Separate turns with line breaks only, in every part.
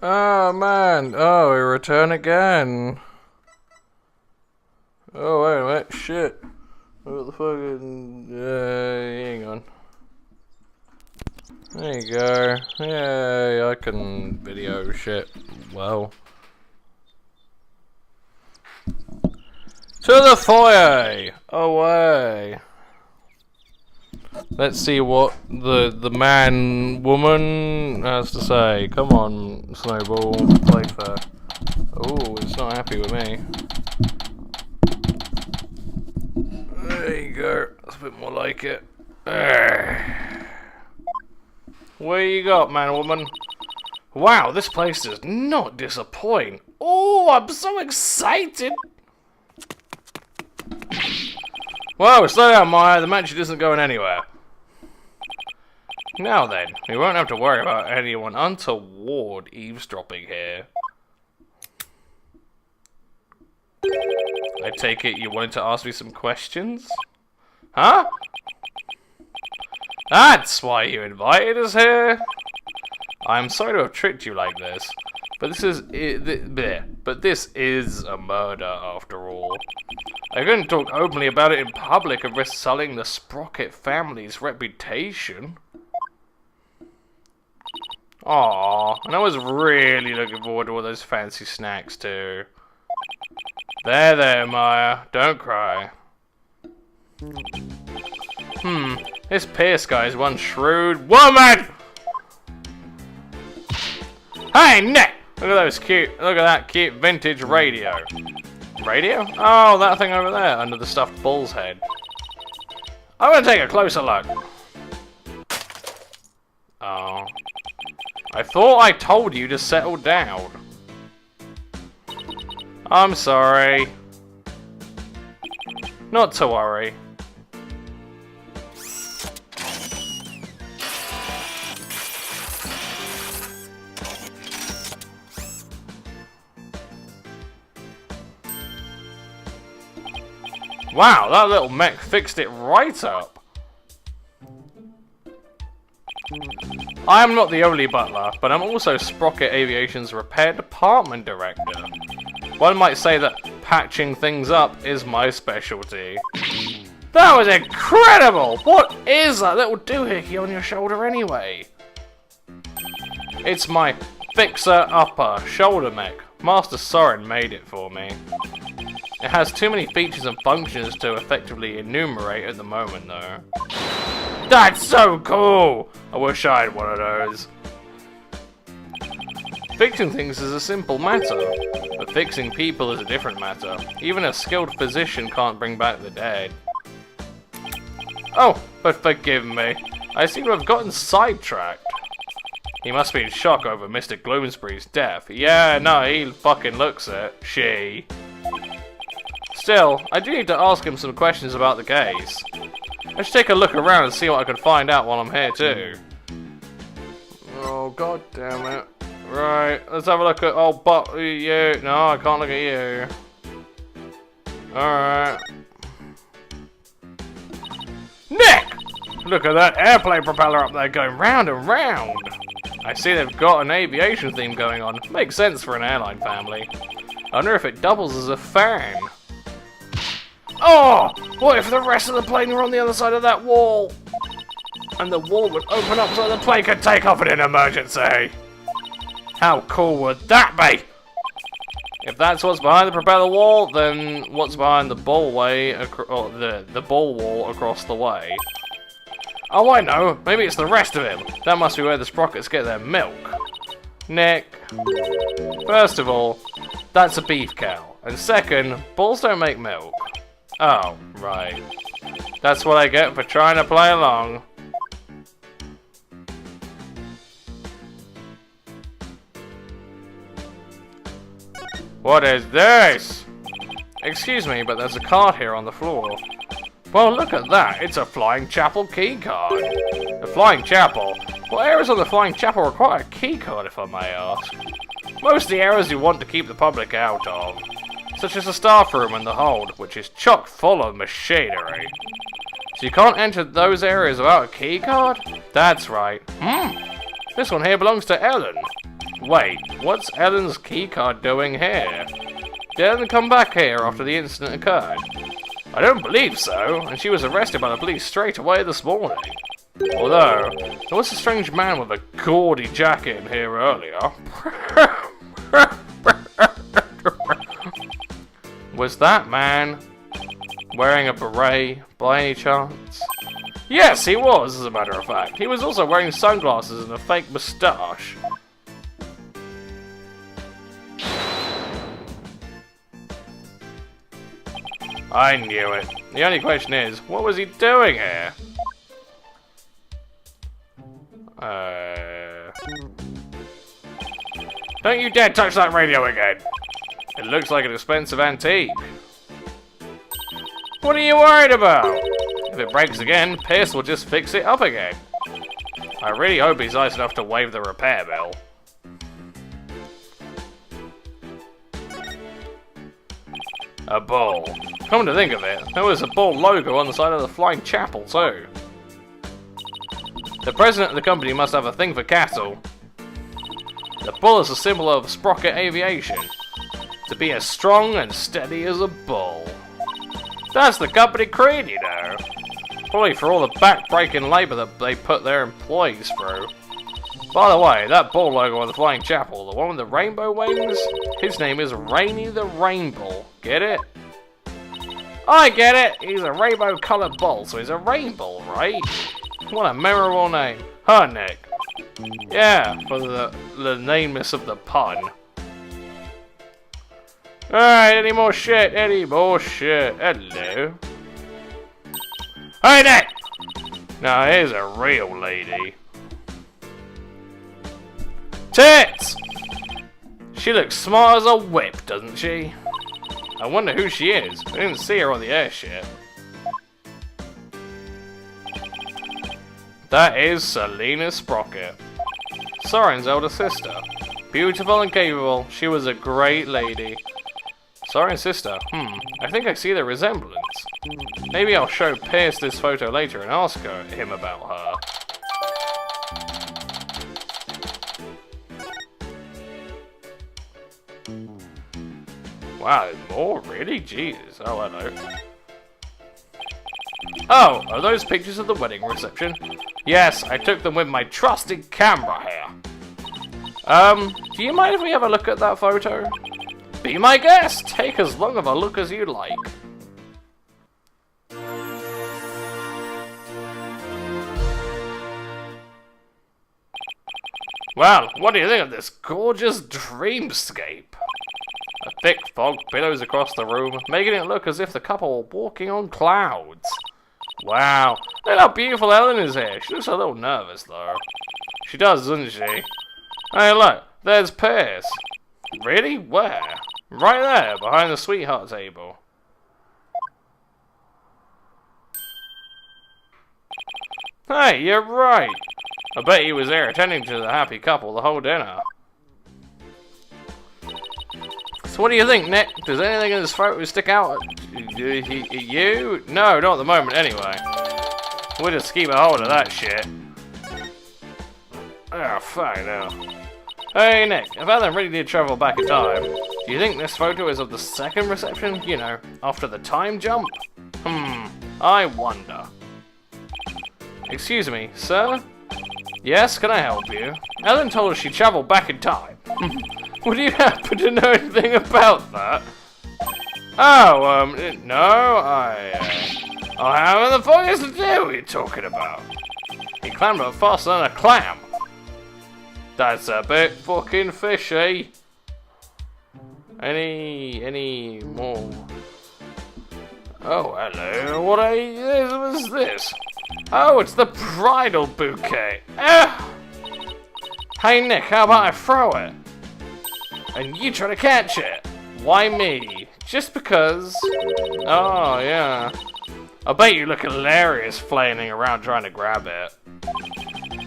Oh man, oh, we return again. Oh wait a minute, shit. What the fucking, hang on. There you go. Yay, I can video shit well. To the foyer! Away! Let's see what the man, woman has to say. Come on, Snowball, play fair. Oh, it's not happy with me. There you go. That's a bit more like it. What you got, man, woman? Wow, this place does not disappoint. Oh, I'm so excited. Whoa, slow down, Maya. The match isn't going anywhere. Now then, we won't have to worry about anyone untoward eavesdropping here. I take it you wanted to ask me some questions? Huh? That's why you invited us here? I'm sorry to have tricked you like this, but this is a murder after all. I couldn't talk openly about it in public and risk sullying the Sprocket family's reputation. Aww, and I was really looking forward to all those fancy snacks too. There, Maya, don't cry. This Pierce guy is one shrewd woman! Hey, Nick! Look at that cute vintage radio. Radio? Oh, that thing over there, under the stuffed bull's head. I'm gonna take a closer look. Oh. I thought I told you to settle down. I'm sorry. Not to worry. Wow, that little mech fixed it right up. I am not the only butler, but I'm also Sprocket Aviation's repair department director. One might say that patching things up is my specialty. That was incredible! What is that little doohickey on your shoulder anyway? It's my Fixer Upper shoulder mech. Master Soren made it for me. It has too many features and functions to effectively enumerate at the moment though. That's so cool! I wish I had one of those. Fixing things is a simple matter, but fixing people is a different matter. Even a skilled physician can't bring back the dead. Oh, but forgive me. I seem to have gotten sidetracked. He must be in shock over Mr. Gloomsbury's death. Yeah, no, he fucking looks it. She. Still, I do need to ask him some questions about the case. I should take a look around and see what I can find out while I'm here too. Oh, god damn it. Right, let's have a look at you. No, I can't look at you. Alright. Nick! Look at that airplane propeller up there going round and round. I see they've got an aviation theme going on. Makes sense for an airline family. I wonder if it doubles as a fan. Oh! What if the rest of the plane were on the other side of that wall? And the wall would open up so the plane could take off in an emergency. How cool would that be? If that's what's behind the propeller wall, then what's behind the ballway, the ball wall across the way? Oh, I know. Maybe it's the rest of him. That must be where the sprockets get their milk. Nick. First of all, that's a beef cow. And second, bulls don't make milk. Oh, right. That's what I get for trying to play along. What is this? Excuse me, but there's a card here on the floor. Well, look at that. It's a Flying Chapel key card. A Flying Chapel? What areas of the Flying Chapel require a key card, if I may ask? Most of the areas you want to keep the public out of. Such as the staff room and the hold, which is chock full of machinery. So you can't enter those areas without a key card? That's right. This one here belongs to Ellen. Wait, what's Ellen's keycard doing here? Did Ellen come back here after the incident occurred? I don't believe so, and she was arrested by the police straight away this morning. Although, there was a strange man with a gaudy jacket in here earlier. Was that man wearing a beret by any chance? Yes, he was, as a matter of fact. He was also wearing sunglasses and a fake moustache. I knew it. The only question is, what was he doing here? Don't you dare touch that radio again! It looks like an expensive antique. What are you worried about? If it breaks again, Pierce will just fix it up again. I really hope he's nice enough to waive the repair bill. A bull. Come to think of it, there was a bull logo on the side of the Flying Chapel too. The president of the company must have a thing for cattle. The bull is a symbol of Sprocket Aviation. To be as strong and steady as a bull. That's the company creed, you know. Probably for all the back-breaking labour that they put their employees through. By the way, that bull logo on the Flying Chapel, the one with the rainbow wings, his name is Rainy the Rainbow. Get it? I get it! He's a rainbow-coloured bull, so he's a rainbow, right? What a memorable name. Huh, Nick? Yeah, for the nameless of the pun. Alright, any more shit? Any more shit? Hello. Hey, Nick! Now, here's a real lady. Tits! She looks smart as a whip, doesn't she? I wonder who she is. I didn't see her on the airship. That is Selena Sprocket, Soren's elder sister. Beautiful and capable, she was a great lady. Soren's sister, I think I see the resemblance. Maybe I'll show Pierce this photo later and ask him about her. Wow, there's more? Really? Jesus. Oh, hello. Oh, are those pictures of the wedding reception? Yes, I took them with my trusted camera here. Do you mind if we have a look at that photo? Be my guest! Take as long of a look as you like. Well, what do you think of this gorgeous dreamscape? A thick fog billows across the room, making it look as if the couple were walking on clouds. Wow, look how beautiful Ellen is here. She looks a little nervous, though. She does, doesn't she? Hey, look, there's Pierce. Really? Where? Right there, behind the sweetheart table. Hey, you're right. I bet he was there attending to the happy couple the whole dinner. So what do you think, Nick? Does anything in this photo stick out at you? No, not at the moment anyway. We'll just keep a hold of that shit. Oh, fuck no. Hey Nick, if Alan really did travel back in time, do you think this photo is of the second reception? You know, after the time jump? I wonder. Excuse me, sir? Yes, can I help you? Ellen told us she traveled back in time. Would you happen to know anything about that? Oh, no, I haven't the foggiest idea what you're talking about. He climbed up faster than a clam. That's a bit fucking fishy. Any more? Oh, hello, what's this? Oh, it's the bridal bouquet. Hey Nick, how about I throw it? And you try to catch it. Why me? Just because? Oh, yeah. I bet you look hilarious flailing around trying to grab it.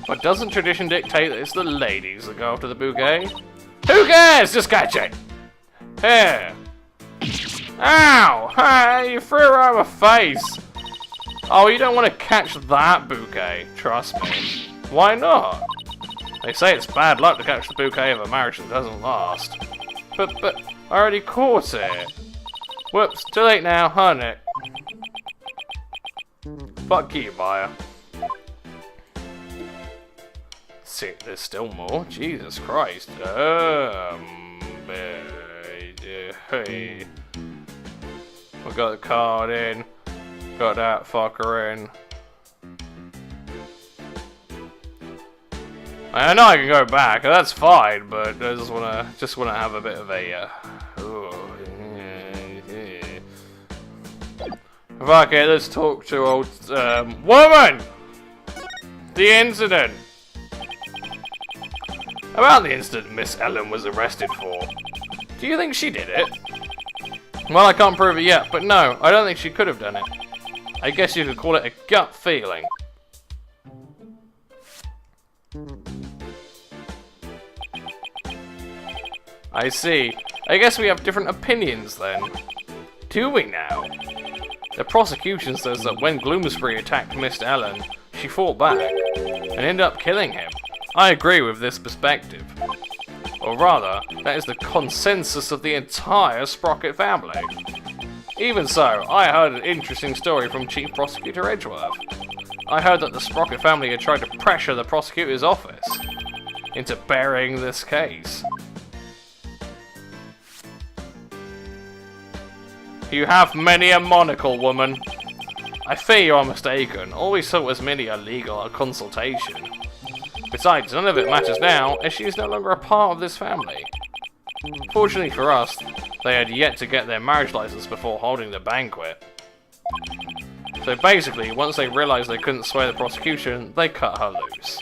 But doesn't tradition dictate that it's the ladies that go after the bouquet? Who cares? Just catch it! Here. Ow! Hey, you threw it right in my face! Oh, you don't want to catch that bouquet, trust me. Why not? They say it's bad luck to catch the bouquet of a marriage that doesn't last. But I already caught it. Whoops, too late now, honey. Fuck you, Maya. See, there's still more? Jesus Christ. Hey. We got the card in. Got that fucker in. I know I can go back, that's fine, but I just wanna have a bit of a Fuck it, let's talk to old woman! The incident! About the incident Miss Ellen was arrested for. Do you think she did it? Well, I can't prove it yet, but no, I don't think she could have done it. I guess you could call it a gut feeling. I see. I guess we have different opinions then. Do we now? The prosecution says that when Gloomsbury attacked Miss Ellen, she fought back and ended up killing him. I agree with this perspective. Or rather, that is the consensus of the entire Sprocket family. Even so, I heard an interesting story from Chief Prosecutor Edgeworth. I heard that the Sprocket family had tried to pressure the prosecutor's office into burying this case. You have many a monocle, woman. I fear you are mistaken. All we sought was merely a legal consultation. Besides, none of it matters now, as she is no longer a part of this family. Fortunately for us, they had yet to get their marriage license before holding the banquet. So basically, once they realized they couldn't sway the prosecution, they cut her loose.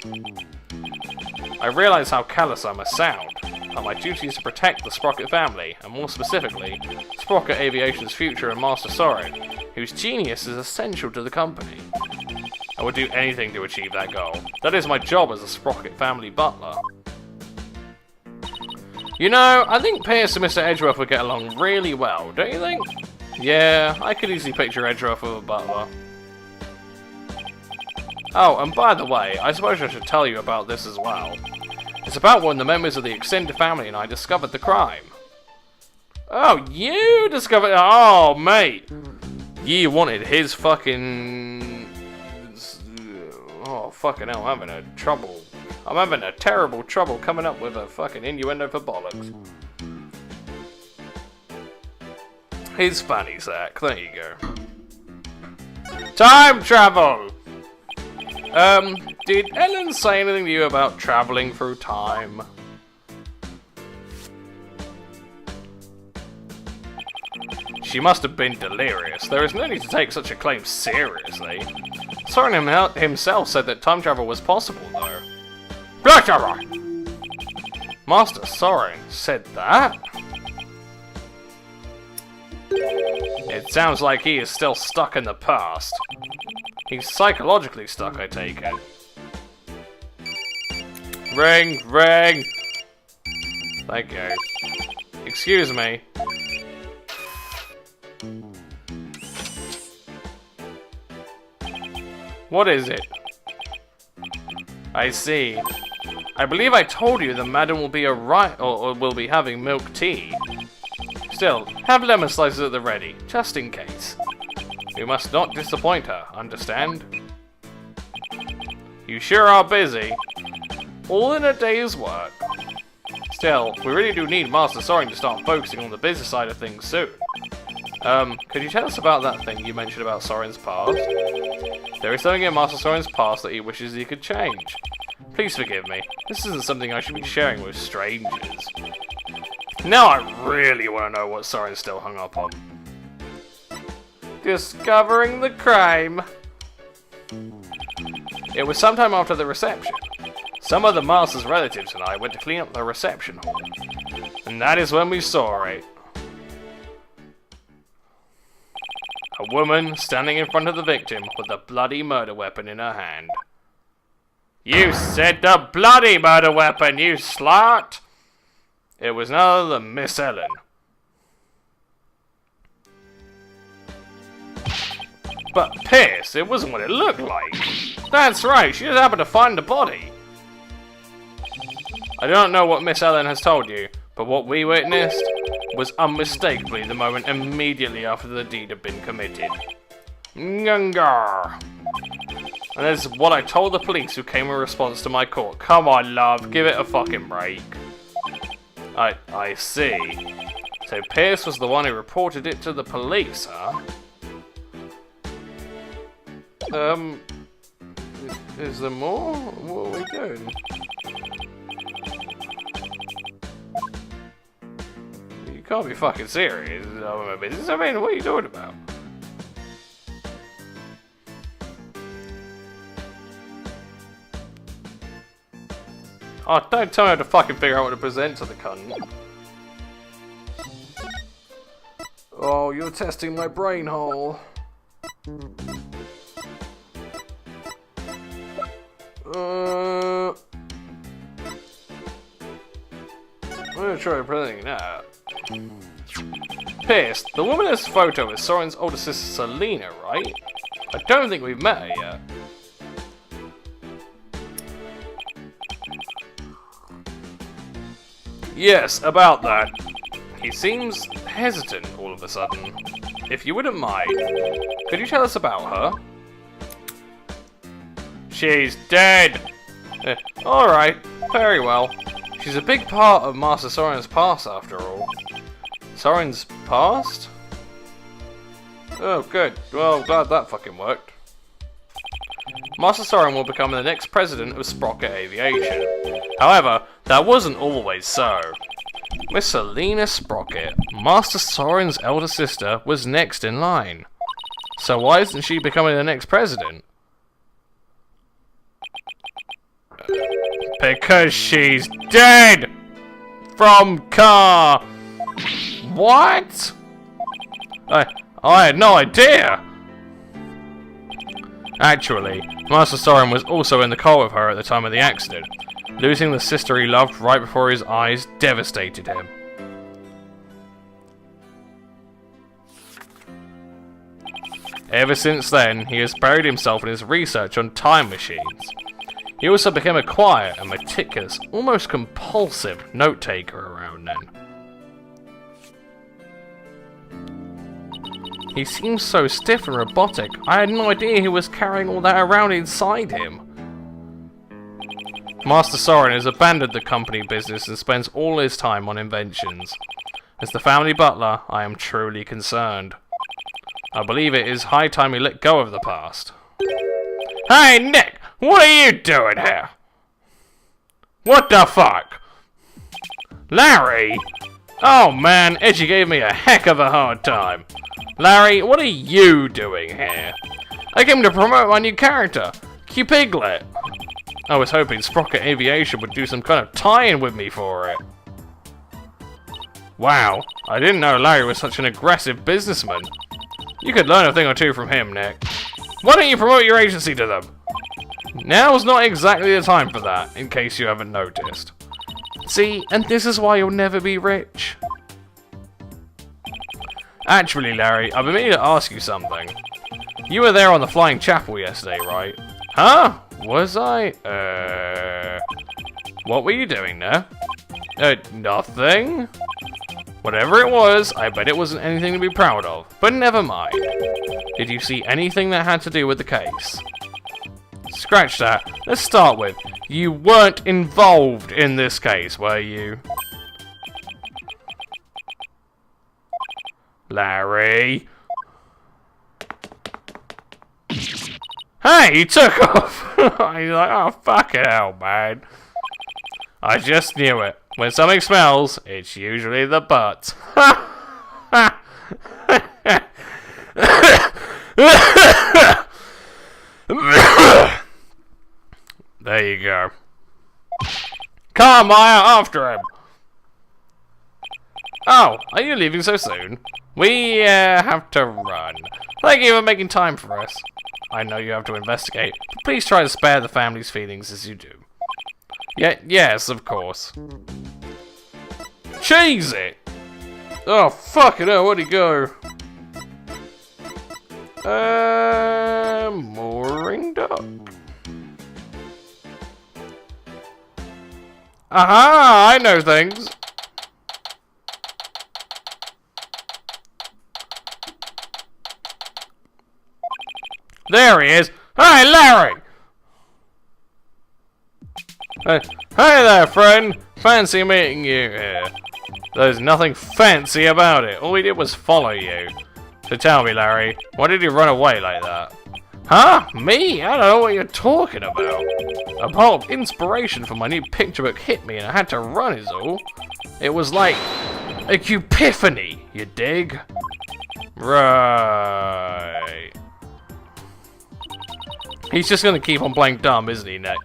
I realize how callous I must sound, but my duty is to protect the Sprocket family, and more specifically, Sprocket Aviation's future and Master Soren, whose genius is essential to the company. I would do anything to achieve that goal. That is my job as a Sprocket family butler. You know, I think Pierce and Mr. Edgeworth would get along really well, don't you think? Yeah, I could easily picture Edgeworth with a butler. Oh, and by the way, I suppose I should tell you about this as well. It's about when the members of the extended family and I discovered the crime. Oh, you discovered... Oh, mate. You wanted his fucking... Oh, fucking hell, I'm having a terrible trouble coming up with a fucking innuendo for bollocks. His fanny sack, there you go. Time travel! Did Ellen say anything to you about traveling through time? She must have been delirious. There is no need to take such a claim seriously. Soren himself said that time travel was possible, though. Master Soren said that? It sounds like he is still stuck in the past. He's psychologically stuck, I take it. Ring, ring! Thank you. Excuse me. What is it? I see. I believe I told you the madam will be or will be having milk tea. Still, have lemon slices at the ready, just in case. We must not disappoint her, understand? You sure are busy. All in a day's work. Still, we really do need Master Soren to start focusing on the business side of things soon. Could you tell us about that thing you mentioned about Soren's past? There is something in Master Soren's past that he wishes he could change. Please forgive me. This isn't something I should be sharing with strangers. Now I really want to know what Soren's still hung up on. Discovering the crime. It was sometime after the reception. Some of the Master's relatives and I went to clean up the reception hall. And that is when we saw it. A woman standing in front of the victim with a bloody murder weapon in her hand. You said the bloody murder weapon, you slut! It was none other than Miss Ellen. But Pierce, it wasn't what it looked like. That's right, she just happened to find the body. I don't know what Miss Ellen has told you, but what we witnessed was unmistakably the moment immediately after the deed had been committed. Ngungar. And that's what I told the police who came in response to my call. Come on, love, give it a fucking break. I see. So Pierce was the one who reported it to the police, huh? Is there more? What are we doing? You can't be fucking serious. I mean, what are you talking about? Oh, don't tell me how to fucking figure out what to present to the cunt. Oh, you're testing my brain hole. I'm gonna try presenting that. Pierce, the woman in this photo is Soren's older sister Selena, right? I don't think we've met her yet. Yes, about that. He seems hesitant all of a sudden. If you wouldn't mind, could you tell us about her? She's dead! Alright, very well. She's a big part of Master Soren's past after all. Soren's past? Oh, good. Well, glad that fucking worked. Master Soren will become the next president of Sprocket Aviation. However, that wasn't always so. Miss Selena Sprocket, Master Soren's elder sister, was next in line. So why isn't she becoming the next president? Because she's dead! From car! What? I had no idea! Actually, Master Soren was also in the car with her at the time of the accident. Losing the sister he loved right before his eyes devastated him. Ever since then, he has buried himself in his research on time machines. He also became a quiet and meticulous, almost compulsive note-taker around then. He seems so stiff and robotic, I had no idea he was carrying all that around inside him. Master Soren has abandoned the company business and spends all his time on inventions. As the family butler, I am truly concerned. I believe it is high time he let go of the past. Hey, Nick! What are you doing here? What the fuck? Larry? Oh man, Edgy gave me a heck of a hard time. Larry, what are you doing here? I came to promote my new character, Q-Piglet. I was hoping Sprocket Aviation would do some kind of tie-in with me for it. Wow, I didn't know Larry was such an aggressive businessman. You could learn a thing or two from him, Nick. Why don't you promote your agency to them? Now's not exactly the time for that, in case you haven't noticed. See, and this is why you'll never be rich. Actually, Larry, I've been meaning to ask you something. You were there on the Flying Chapel yesterday, right? Huh? Was I? What were you doing there? Nothing? Whatever it was, I bet it wasn't anything to be proud of. But never mind. Did you see anything that had to do with the case? Scratch that. Let's start with, you weren't involved in this case, were you? Larry? Hey, he took off! He's like, oh, fucking hell, man. I just knew it. When something smells, it's usually the butt. There you go. Come on, Maya, after him! Oh, are you leaving so soon? We have to run. Thank you for making time for us. I know you have to investigate, but please try to spare the family's feelings as you do. Yes, of course. Cheese it! Oh, fucking hell, where'd he go? Mooringed up. Aha! I know things. There he is. Hey, Larry! Hey there, friend. Fancy meeting you here. There's nothing fancy about it. All we did was follow you. So tell me, Larry, why did you run away like that? Huh? Me? I don't know what you're talking about. A bolt of inspiration for my new picture book hit me and I had to run is all. It was like a epiphany, you dig? Right. He's just gonna keep on playing dumb, isn't he, Nick?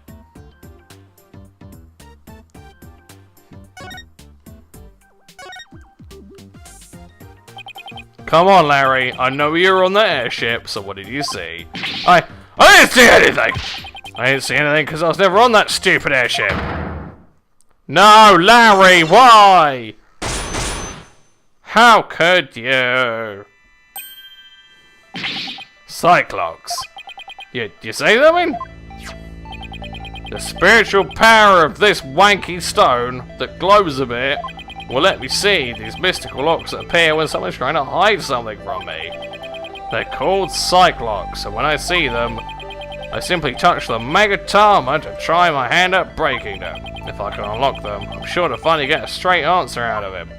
Come on, Larry. I know you're on the airship, so what did you see? I didn't see anything! I didn't see anything because I was never on that stupid airship. No, Larry, why? How could you? Cyclops. You say something? The spiritual power of this wanky stone that glows a bit will let me see these mystical locks that appear when someone's trying to hide something from me. They're called Cyclops, and when I see them, I simply touch the Megatama to try my hand at breaking them. If I can unlock them, I'm sure to finally get a straight answer out of him.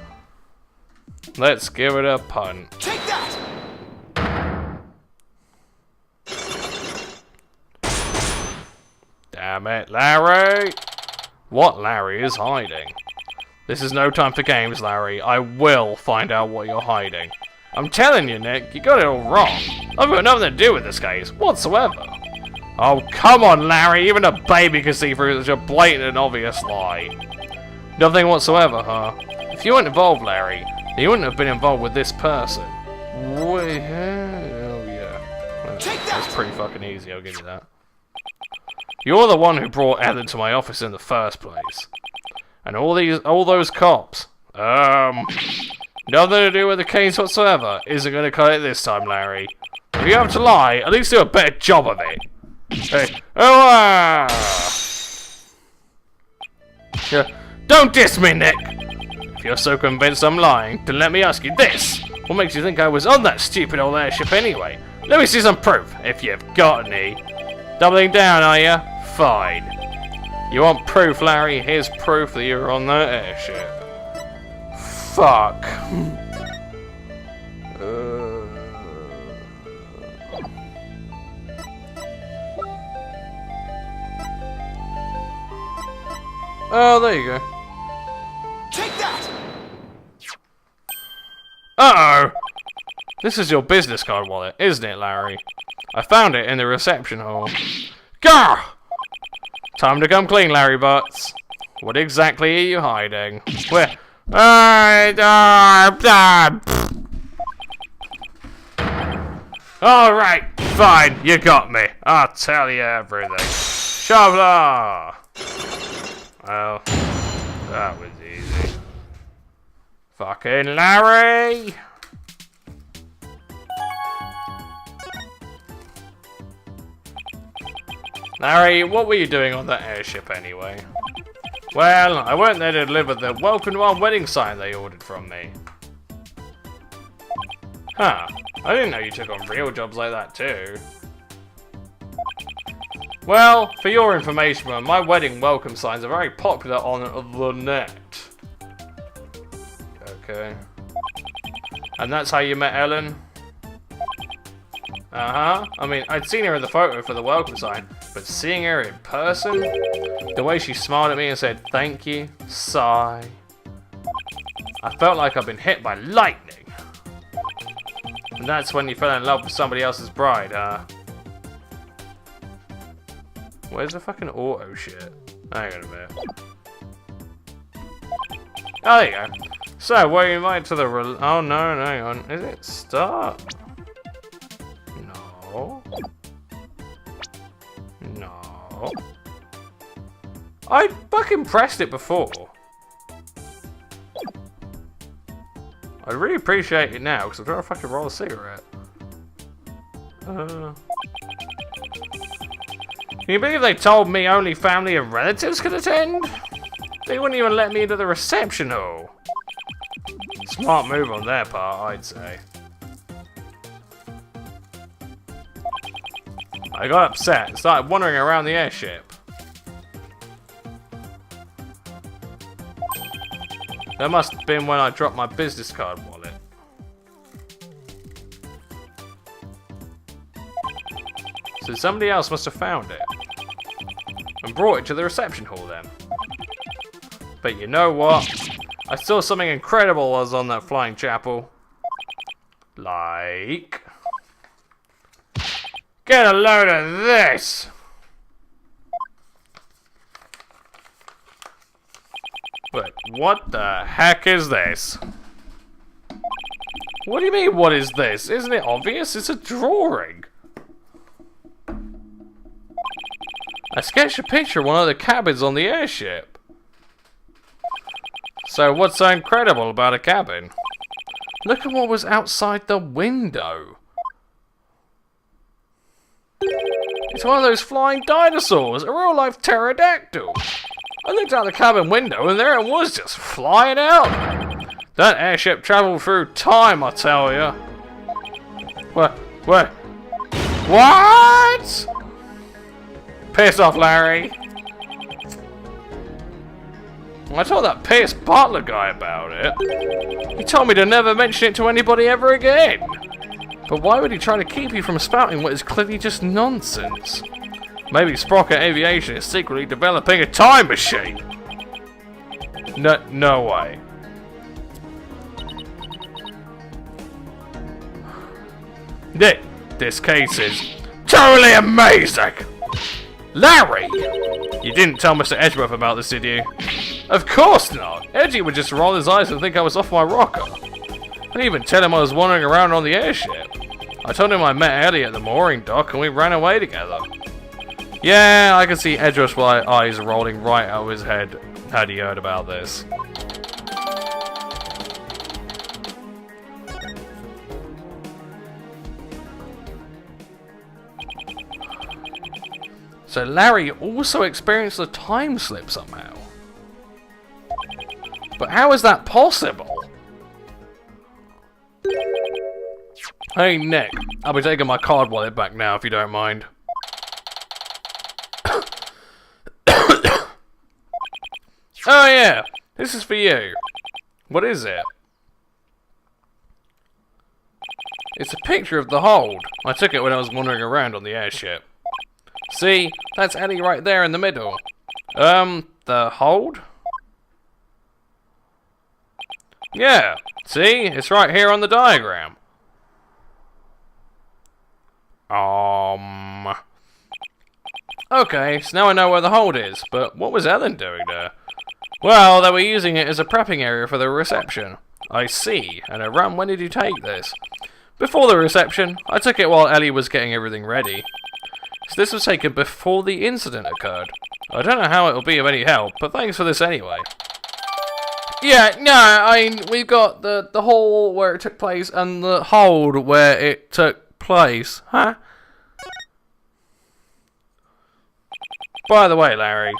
Let's give it a punt.
Take that!
Damn it, Larry! What Larry is hiding? This is no time for games, Larry. I will find out what you're hiding. I'm telling you, Nick, you got it all wrong. I've got nothing to do with this case, whatsoever. Oh, come on, Larry. Even a baby can see through such a blatant and obvious lie. Nothing whatsoever, huh? If you weren't involved, Larry, then you wouldn't have been involved with this person. Oh, yeah. That's pretty fucking easy, I'll give you that. You're the one who brought Ellen to my office in the first place. And all those cops, nothing to do with the case whatsoever. Isn't going to cut it this time, Larry. If you have to lie, at least do a better job of it. Hey, yeah, don't diss me, Nick. If you're so convinced I'm lying, then let me ask you this: what makes you think I was on that stupid old airship anyway? Let me see some proof, if you've got any. Doubling down, are ya? Fine. You want proof, Larry? Here's proof that you're on that airship. Fuck. Oh, there you go.
Take that!
Uh-oh! This is your business card wallet, isn't it, Larry? I found it in the reception hall. Gah! Time to come clean, Larry Butts. What exactly are you hiding? Where? Alright, fine, you got me. I'll tell you everything. Shabla! Well, that was easy. Fucking Larry! Larry, what were you doing on that airship anyway? Well, I went there to deliver the welcome to our wedding sign they ordered from me. Huh, I didn't know you took on real jobs like that too. Well, for your information, my wedding welcome signs are very popular on the net. Okay. And that's how you met Ellen? Uh-huh. I mean, I'd seen her in the photo for the welcome sign, but seeing her in person, the way she smiled at me and said thank you, sigh, I felt like I'd been hit by lightning. And that's when you fell in love with somebody else's bride, huh? Where's the fucking auto shit? Hang on a minute. Oh, there you go. So, we're invited to the oh no, hang on. Is it start? No. No. I fucking pressed it before. I'd really appreciate it now, because I'm trying to fucking roll a cigarette. Can you believe they told me only family and relatives could attend? They wouldn't even let me into the reception hall. Smart move on their part, I'd say. I got upset and started wandering around the airship. That must have been when I dropped my business card wallet. So somebody else must have found it and brought it to the reception hall then. But you know what? I saw something incredible while I was on that flying chapel. Like... Get a load of this! But what the heck is this? What do you mean, what is this? Isn't it obvious? It's a drawing. I sketched a picture of one of the cabins on the airship. So what's so incredible about a cabin? Look at what was outside the window. It's one of those flying dinosaurs, a real-life pterodactyl. I looked out the cabin window and there it was, just flying out. That airship travelled through time, I tell ya. What? What? Piss off, Larry. I told that Pierce Butler guy about it. He told me to never mention it to anybody ever again. But why would he try to keep you from spouting what is clearly just nonsense? Maybe Sprocket Aviation is secretly developing a time machine. No way. This case is totally amazing! Larry! You didn't tell Mr. Edgeworth about this, did you? Of course not! Edgy would just roll his eyes and think I was off my rocker. I didn't even tell him I was wandering around on the airship. I told him I met Ellie at the mooring dock and we ran away together. Yeah, I can see Edgeworth's eyes rolling right out of his head had he heard about this. So Larry also experienced a time slip somehow. But how is that possible? Hey Nick, I'll be taking my card wallet back now if you don't mind. Oh yeah, this is for you. What is it? It's a picture of the hold. I took it when I was wandering around on the airship. See, that's Ellie right there in the middle. The hold? Yeah, see, it's right here on the diagram. Okay, so now I know where the hold is, but what was Ellen doing there? Well, they were using it as a prepping area for the reception. I see, and around when did you take this? Before the reception. I took it while Ellie was getting everything ready. So this was taken before the incident occurred. I don't know how it'll be of any help, but thanks for this anyway. Yeah, no, I mean, we've got the hall where it took place and the hold where it took place. Huh? By the way, Larry,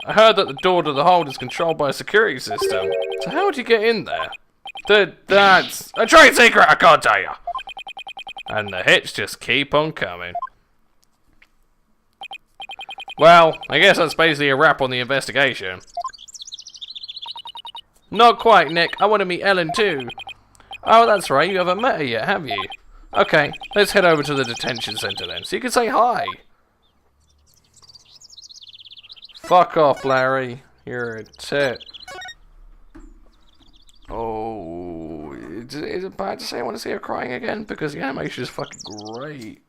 I heard that the door to the hold is controlled by a security system. So how would you get in there? That's a trade secret, I can't tell you. And the hits just keep on coming. Well, I guess that's basically a wrap on the investigation. Not quite, Nick. I want to meet Ellen too. Oh, that's right. You haven't met her yet, have you? Okay, let's head over to the detention center then, so you can say hi. Fuck off, Larry. You're a tit. Oh, is it bad to say I want to see her crying again? Because the animation is fucking great.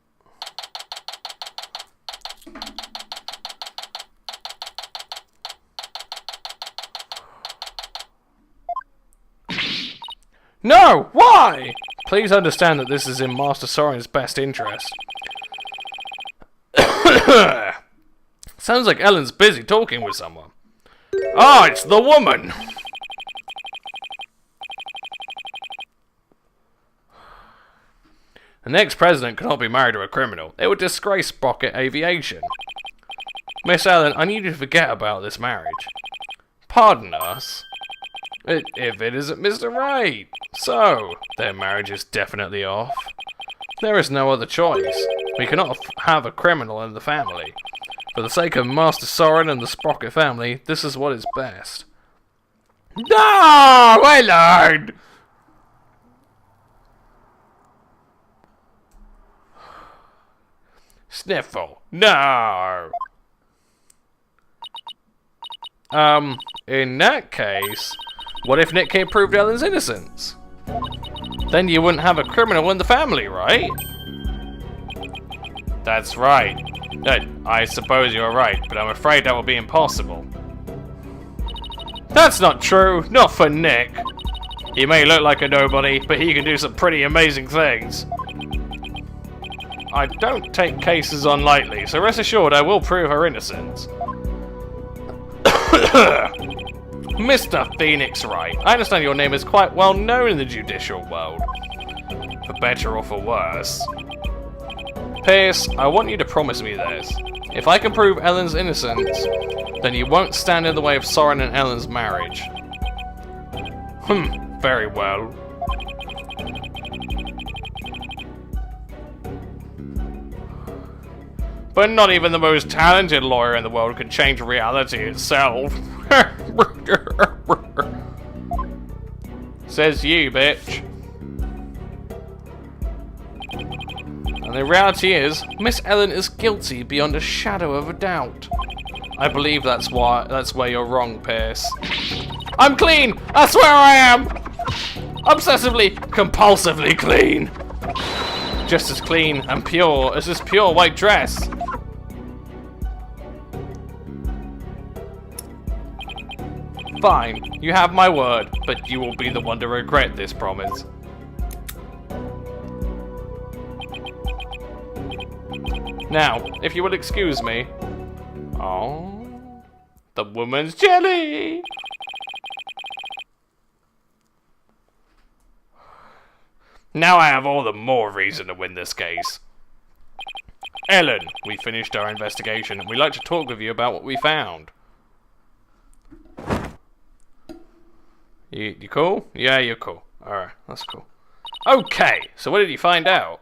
No! Why? Please understand that this is in Master Soren's best interest. Sounds like Ellen's busy talking with someone. Ah, it's the woman! The next president cannot be married to a criminal. It would disgrace Sprocket Aviation. Miss Ellen, I need you to forget about this marriage. Pardon us? If it isn't Mr. Wright. So, their marriage is definitely off. There is no other choice. We cannot have a criminal in the family. For the sake of Master Soren and the Sprocket family, this is what is best. No! Ellen! Sniffle. No! In that case, what if Nick Cave proved Ellen's innocence? Then you wouldn't have a criminal in the family, right? That's right. I suppose you're right, but I'm afraid that will be impossible. That's not true, not for Nick. He may look like a nobody, but he can do some pretty amazing things. I don't take cases on lightly, so rest assured I will prove her innocence. Mr. Pheonix Wright, I understand your name is quite well known in the judicial world. For better or for worse. Pierce, I want you to promise me this. If I can prove Ellen's innocence, then you won't stand in the way of Soren and Ellen's marriage. Very well. But not even the most talented lawyer in the world can change reality itself. Says you, bitch. And the reality is, Miss Ellen is guilty beyond a shadow of a doubt. I believe that's where you're wrong, Pierce. I'm clean! I swear I am! Obsessively, compulsively clean! Just as clean and pure as this pure white dress. Fine, you have my word, but you will be the one to regret this promise. Now, if you will excuse me. Oh, the woman's jelly! Now I have all the more reason to win this case. Ellen, we finished our investigation and we'd like to talk with you about what we found. You cool? Yeah, you're cool. Alright, that's cool. Okay, so what did you find out?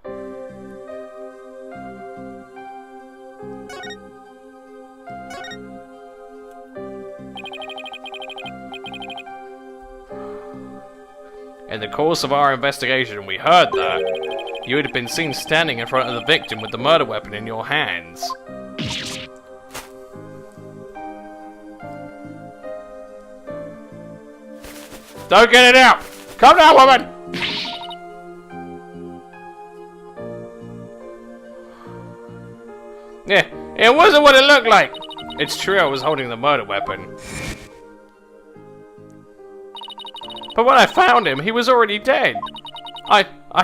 In the course of our investigation, we heard that you had been seen standing in front of the victim with the murder weapon in your hands. Don't get it out! Come down, woman! Yeah, it wasn't what it looked like. It's true I was holding the murder weapon. But when I found him, he was already dead. I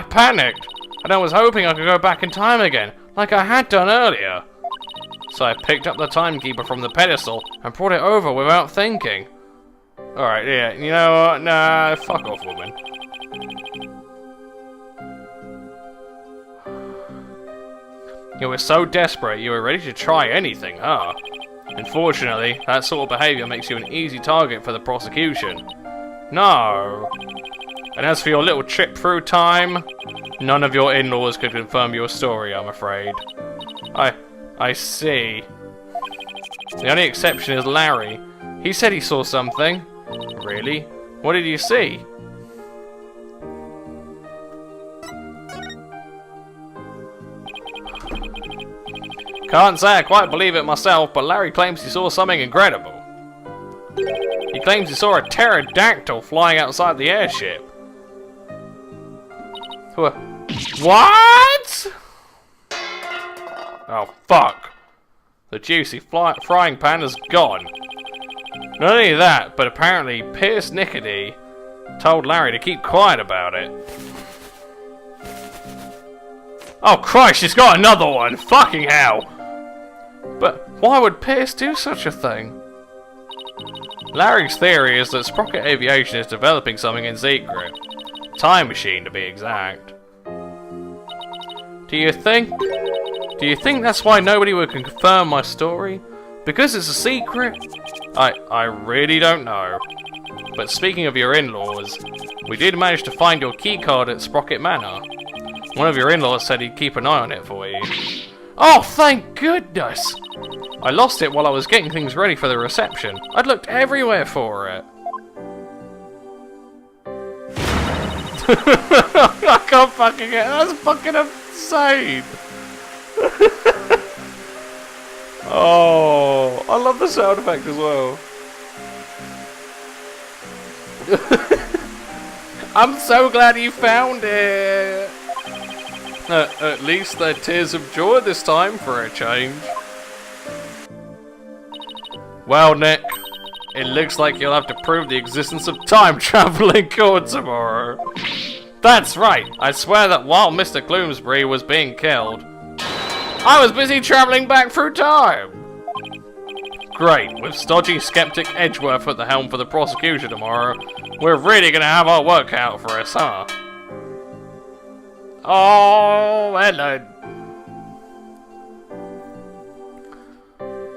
panicked, and I was hoping I could go back in time again, like I had done earlier. So I picked up the timekeeper from the pedestal and brought it over without thinking. Alright, yeah, you know what? Nah, fuck off, woman. You were so desperate, you were ready to try anything, huh? Unfortunately, that sort of behaviour makes you an easy target for the prosecution. No. And as for your little trip through time, none of your in-laws could confirm your story, I'm afraid. I see. The only exception is Larry. He said he saw something. Really? What did you see? Can't say I quite believe it myself, but Larry claims he saw something incredible. He claims he saw a pterodactyl flying outside the airship. What? Oh, fuck. The juicy frying pan is gone. Not only that, but apparently Pierce Nickety told Larry to keep quiet about it. Oh Christ, she's got another one! Fucking hell! But why would Pierce do such a thing? Larry's theory is that Sprocket Aviation is developing something in secret. Time machine, to be exact. Do you think that's why nobody would confirm my story? Because it's a secret? I really don't know. But speaking of your in-laws, we did manage to find your keycard at Sprocket Manor. One of your in-laws said he'd keep an eye on it for you. Oh, thank goodness! I lost it while I was getting things ready for the reception. I'd looked everywhere for it. I can't fucking get it. That's fucking insane. Oh, I love the sound effect as well. I'm so glad you found it. At least they're tears of joy this time for a change. Well, Nick, it looks like you'll have to prove the existence of time travel in court tomorrow. That's right. I swear that while Mr. Gloomsbury was being killed, I was busy traveling back through time. Great. With stodgy skeptic Edgeworth at the helm for the prosecution tomorrow, we're really gonna have our work cut out for us, huh? Oh, Ellen.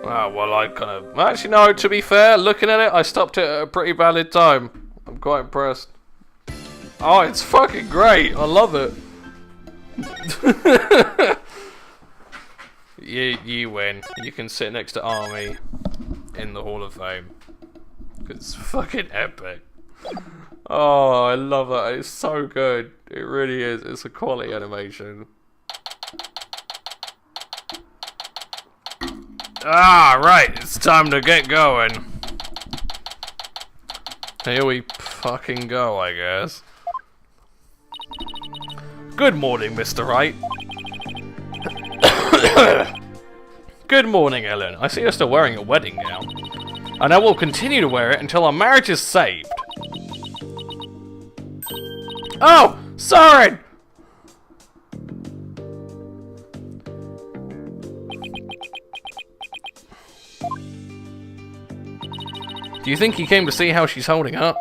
Oh, well, I kind of... Actually, no, to be fair, looking at it, I stopped it at a pretty valid time. I'm quite impressed. Oh, it's fucking great. I love it. You win. You can sit next to Army in the Hall of Fame. It's fucking epic. Oh, I love that. It's so good. It really is. It's a quality animation. Ah, right. It's time to get going. Here we fucking go, I guess. Good morning, Mr. Wright. Good morning, Ellen. I see you're still wearing your wedding gown. And I will continue to wear it until our marriage is saved. Oh! Sorry! Do you think he came to see how she's holding up?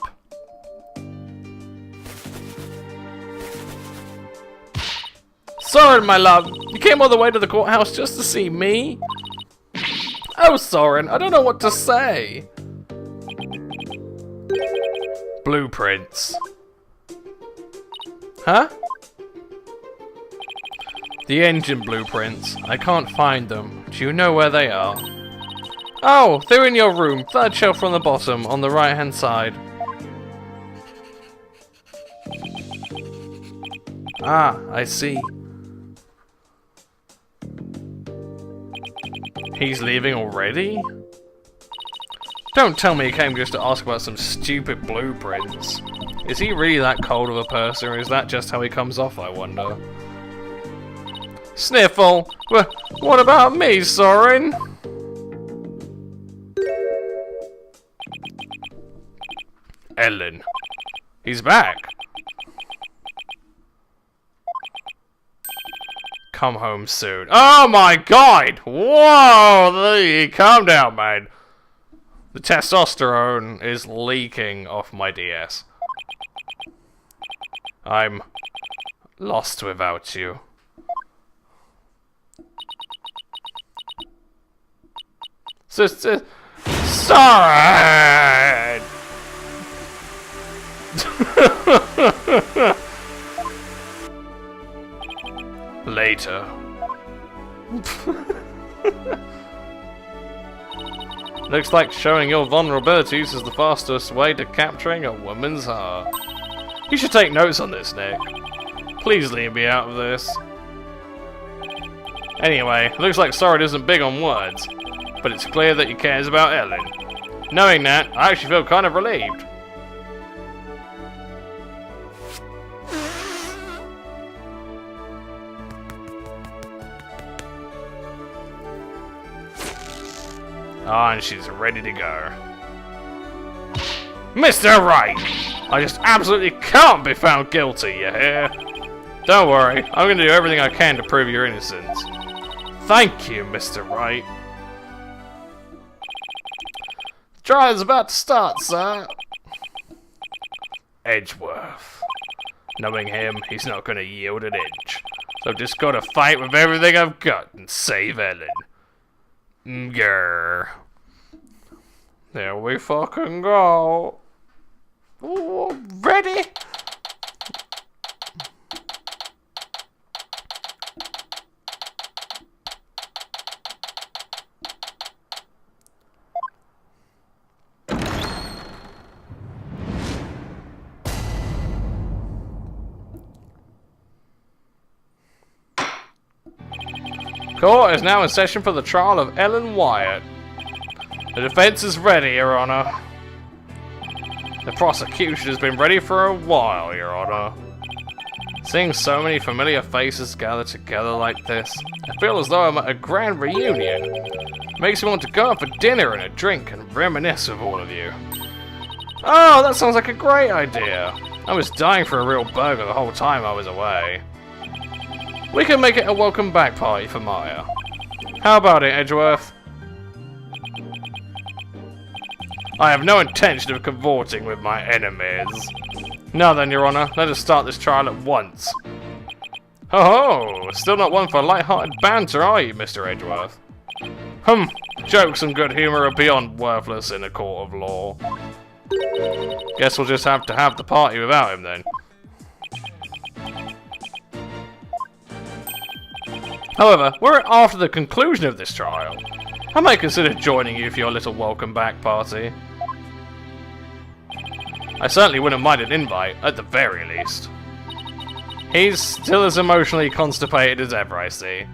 Soren, my love! You came all the way to the courthouse just to see me? Oh, Soren, I don't know what to say. Blueprints. Huh? The engine blueprints. I can't find them. Do you know where they are? Oh, they're in your room. Third shelf from the bottom, on the right-hand side. Ah, I see. He's leaving already? Don't tell me he came just to ask about some stupid blueprints. Is he really that cold of a person, or is that just how he comes off, I wonder? Sniffle! What about me, Soren? Ellen. He's back. Come home soon. Oh my god! Whoa! Calm down, man. The testosterone is leaking off my DS. I'm lost without you. Sister... Sorry! Later. Looks like showing your vulnerabilities is the fastest way to capturing a woman's heart. You should take notes on this, Nick. Please leave me out of this. Anyway, looks like Soren isn't big on words, but it's clear that he cares about Ellen. Knowing that, I actually feel kind of relieved. Ah, and she's ready to go. Mr. Wright! I just absolutely can't be found guilty, you hear? Don't worry, I'm gonna do everything I can to prove your innocence. Thank you, Mr. Wright. The trial's about to start, sir. Edgeworth. Knowing him, he's not gonna yield an inch. So I've just gotta fight with everything I've got and save Ellen. Grr. Here we fucking go. Ooh, ready? Court is now in session for the trial of Ellen Wyatt. The defense is ready, Your Honor. The prosecution has been ready for a while, Your Honor. Seeing so many familiar faces gathered together like this, I feel as though I'm at a grand reunion. Makes me want to go out for dinner and a drink and reminisce with all of you. Oh, that sounds like a great idea. I was dying for a real burger the whole time I was away. We can make it a welcome back party for Maya. How about it, Edgeworth? I have no intention of cavorting with my enemies. Now then, Your Honor, let us start this trial at once. Oh, still not one for light-hearted banter, are you, Mr. Edgeworth? Jokes and good humor are beyond worthless in a court of law. Guess we'll just have to have the party without him then. However, were it after the conclusion of this trial, I might consider joining you for your little welcome back party. I certainly wouldn't mind an invite, at the very least. He's still as emotionally constipated as ever, I see.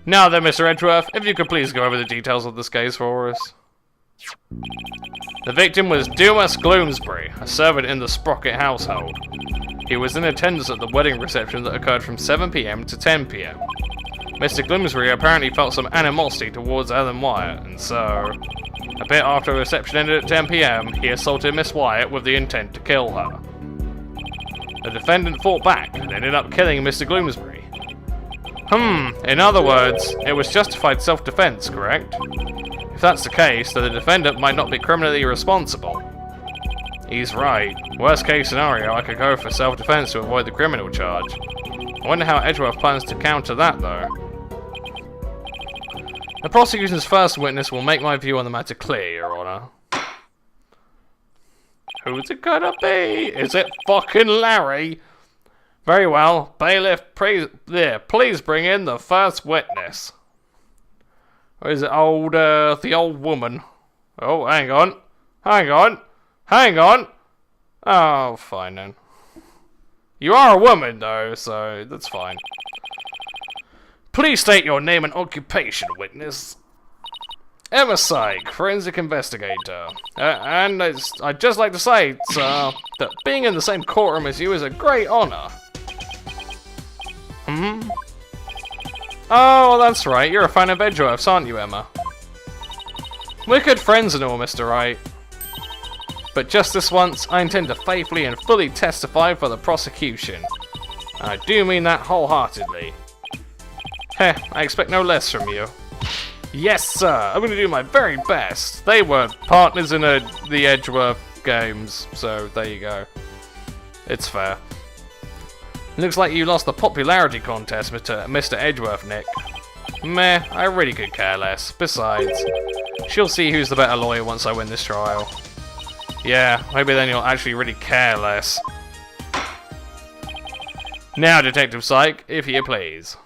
Now then, Mr. Edgeworth, if you could please go over the details of this case for us. The victim was Dumas Gloomsbury, a servant in the Sprocket household. He was in attendance at the wedding reception that occurred from 7 PM to 10 PM. Mr. Gloomsbury apparently felt some animosity towards Ellen Wyatt, and so, a bit after the reception ended at 10 PM, he assaulted Miss Wyatt with the intent to kill her. The defendant fought back and ended up killing Mr. Gloomsbury. In other words, it was justified self-defense, correct? If that's the case, then the defendant might not be criminally responsible. He's right. Worst case scenario, I could go for self-defense to avoid the criminal charge. I wonder how Edgeworth plans to counter that, though. The prosecution's first witness will make my view on the matter clear, Your Honor. Who's it gonna be? Is it fucking Larry? Very well. Bailiff, please bring in the first witness. Or is it the old woman? Oh, hang on. Hang on! Oh, fine then. You are a woman, though, so that's fine. Please state your name and occupation, witness. Emma Syke, forensic investigator. And I'd just like to say, sir, that being in the same courtroom as you is a great honor. Oh, that's right, you're a fan of Edgeworth's, aren't you, Emma? We're good friends and all, Mr. Wright. But just this once, I intend to faithfully and fully testify for the prosecution. And I do mean that wholeheartedly. Heh, I expect no less from you. Yes, sir, I'm going to do my very best. They were partners in the Edgeworth games, so there you go. It's fair. Looks like you lost the popularity contest, Mr. Edgeworth, Nick. Meh, I really could care less. Besides, she'll see who's the better lawyer once I win this trial. Yeah, maybe then you'll actually really care less. Now, Detective Syke, if you please.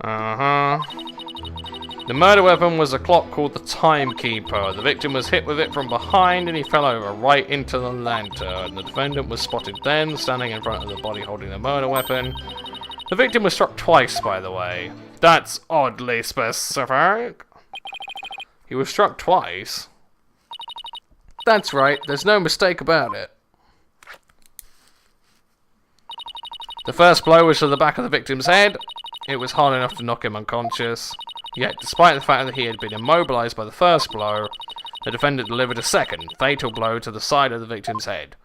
The murder weapon was a clock called the Timekeeper. The victim was hit with it from behind and he fell over right into the lantern. The defendant was spotted then, standing in front of the body holding the murder weapon. The victim was struck twice, by the way. That's oddly specific. He was struck twice. That's right, there's no mistake about it. The first blow was to the back of the victim's head. It was hard enough to knock him unconscious. Yet, despite the fact that he had been immobilized by the first blow, the defendant delivered a second, fatal blow to the side of the victim's head.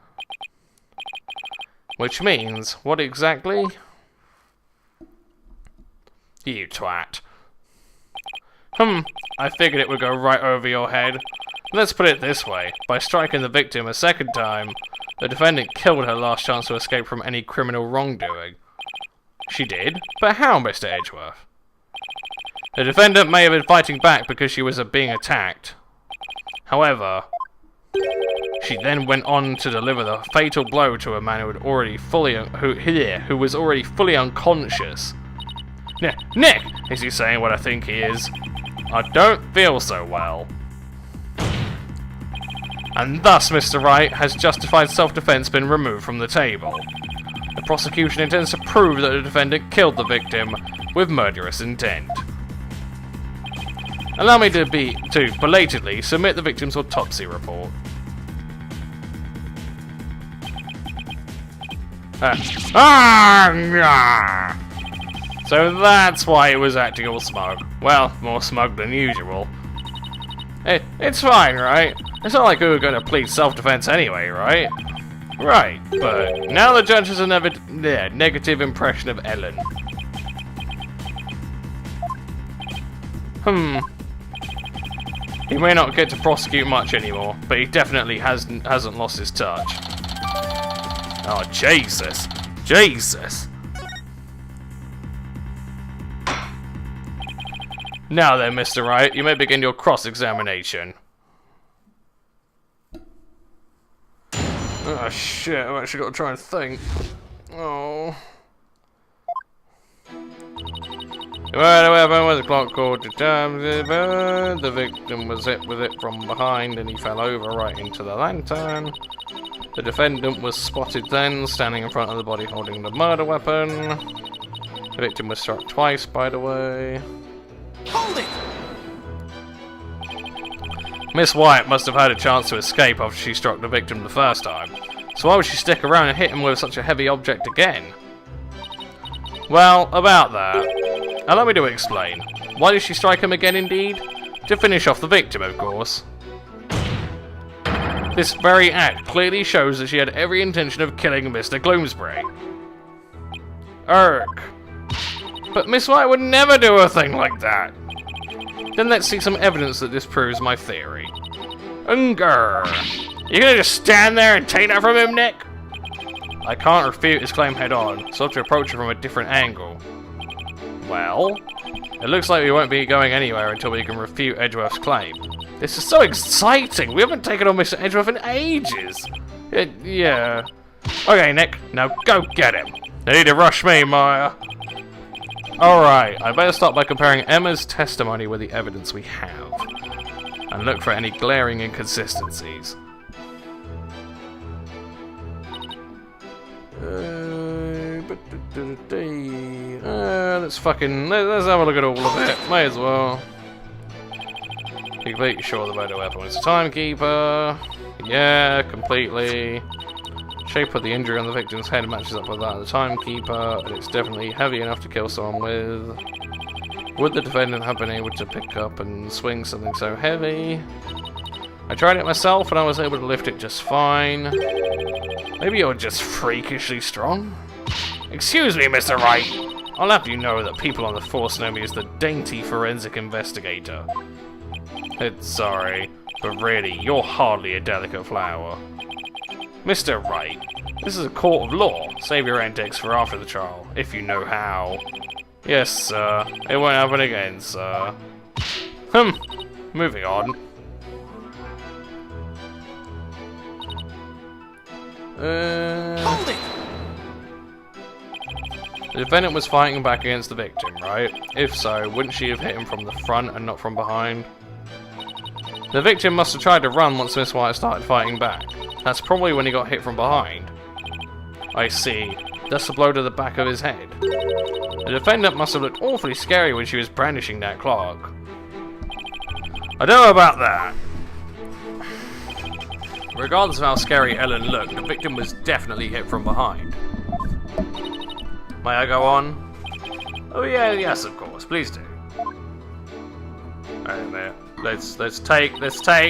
Which means, what exactly? You twat. I figured it would go right over your head. Let's put it this way. By striking the victim a second time, the defendant killed her last chance to escape from any criminal wrongdoing. She did? But how, Mr. Edgeworth? The defendant may have been fighting back because she was being attacked. However, she then went on to deliver the fatal blow to a man who was already fully unconscious. Nick, is he saying what I think he is? I don't feel so well. And thus, Mr. Wright, has justified self-defense been removed from the table. The prosecution intends to prove that the defendant killed the victim with murderous intent. Allow me to belatedly submit the victim's autopsy report. So that's why it was acting all smug. Well, more smug than usual. It's fine, right? It's not like we were going to plead self-defense anyway, right? Right, but now the judge has a negative impression of Ellen. He may not get to prosecute much anymore, but he definitely hasn't lost his touch. Oh, Jesus. Jesus. Now then, Mr. Wright, you may begin your cross-examination. Oh, shit, I've actually got to try and think. Oh. What happened was the clock called to time. The victim was hit with it from behind and he fell over right into the lantern. The defendant was spotted then, standing in front of the body holding the murder weapon. The victim was struck twice, by the way.
Hold it!
Miss White must have had a chance to escape after she struck the victim the first time. So why would she stick around and hit him with such a heavy object again? Well, about that. Allow me to explain. Why did she strike him again indeed? To finish off the victim, of course. This very act clearly shows that she had every intention of killing Mr. Gloomsbury. Urgh. But Miss White would never do a thing like that. Then let's see some evidence that disproves my theory. Unger. You gonna just stand there and take that from him, Nick? I can't refute his claim head on, so I have to approach it from a different angle. Well, it looks like we won't be going anywhere until we can refute Edgeworth's claim. This is so exciting! We haven't taken on Mr. Edgeworth in ages! Yeah. Okay, Nick, now go get him! They need to rush me, Maya! Alright, I better start by comparing Emma's testimony with the evidence we have, and look for any glaring inconsistencies. Let's have a look at all of it. May as well. Completely sure the murder weapon was a timekeeper. Yeah, completely. Shape of the injury on the victim's head matches up with that of the timekeeper, and it's definitely heavy enough to kill someone with. Would the defendant have been able to pick up and swing something so heavy? I tried it myself and I was able to lift it just fine. Maybe you're just freakishly strong? Excuse me, Mr. Wright. I'll have you know that people on the force know me as the dainty forensic investigator. It's sorry, but really, you're hardly a delicate flower. Mr. Wright, this is a court of law. Save your antics for after the trial, if you know how. Yes, sir. It won't happen again, sir. Moving on.
Hold it!
The defendant was fighting back against the victim, right? If so, wouldn't she have hit him from the front and not from behind? The victim must have tried to run once Miss White started fighting back. That's probably when he got hit from behind. I see. That's a blow to the back of his head. The defendant must have looked awfully scary when she was brandishing that clock. I don't know about that. Regardless of how scary Ellen looked, the victim was definitely hit from behind. May I go on? Oh yeah, yes, of course. Please do. Wait a minute. Let's take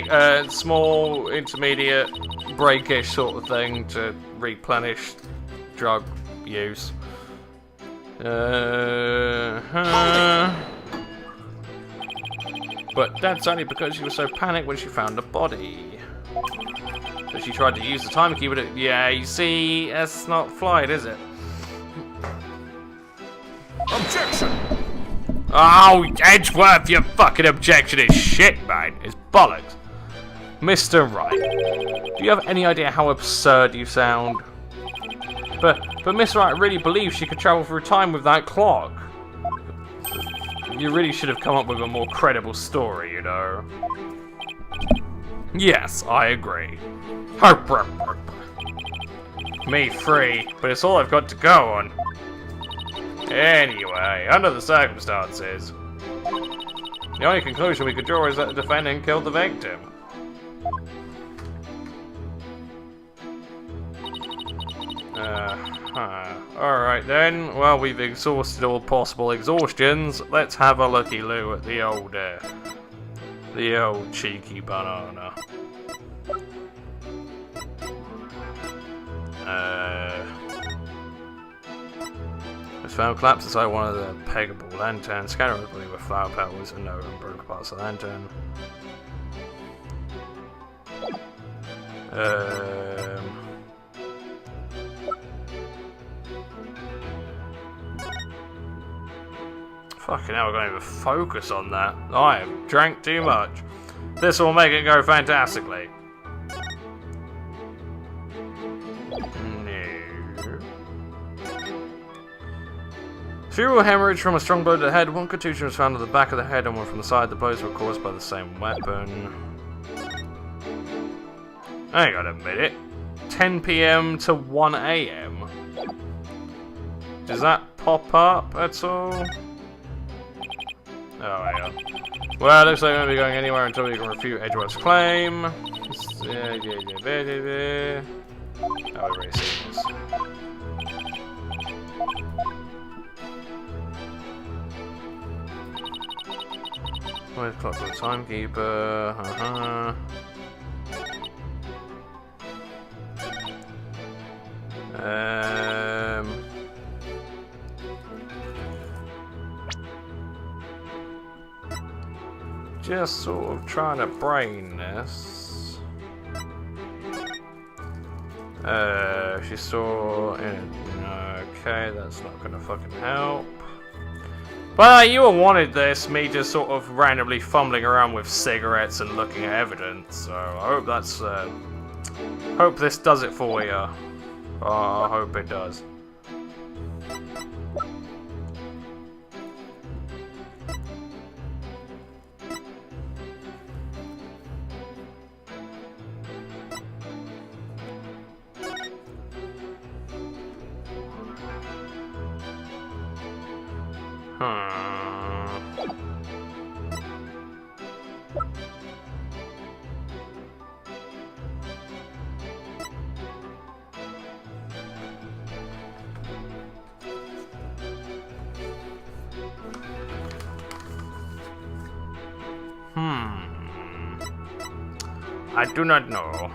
a small intermediate breakish sort of thing to replenish drug use. But that's only because she was so panicked when she found the body. So she tried to use the timekeeper to... Yeah, you see, that's not flight, is it? Oh, Edgeworth, your fucking objection is shit, man. It's bollocks. Mr. Wright, do you have any idea how absurd you sound? But Miss Wright really believes she could travel through time with that clock. You really should have come up with a more credible story, you know. Yes, I agree. Me free, but it's all I've got to go on. Anyway, under the circumstances, the only conclusion we could draw is that the defendant killed the victim. Alright then, well, we've exhausted all possible exhaustions. Let's have a looky-loo at the old cheeky banana. It's found collapsed inside one of the peggable lanterns, scattered with flower petals and no broken parts of the lantern. Fucking hell, we're going to focus on that. I have drank too much. This will make it go fantastically. No. Cerebral hemorrhage from a strong blow to the head. One contusion was found on the back of the head and one from the side. The blows were caused by the same weapon. Hang on a minute. 10 PM to 1 AM. Does that pop up at all? Oh, yeah. Well, it looks like we won't be going anywhere until we can refute Edgeworth's claim. Oh, we've already seen this. Where's the clock for the timekeeper? Just sort of trying to brain this. She saw it. Okay, that's not gonna fucking help. But you all wanted this, me just sort of randomly fumbling around with cigarettes and looking at evidence. So I hope that's. Hope this does it for you. Oh, I hope it does. I do not know.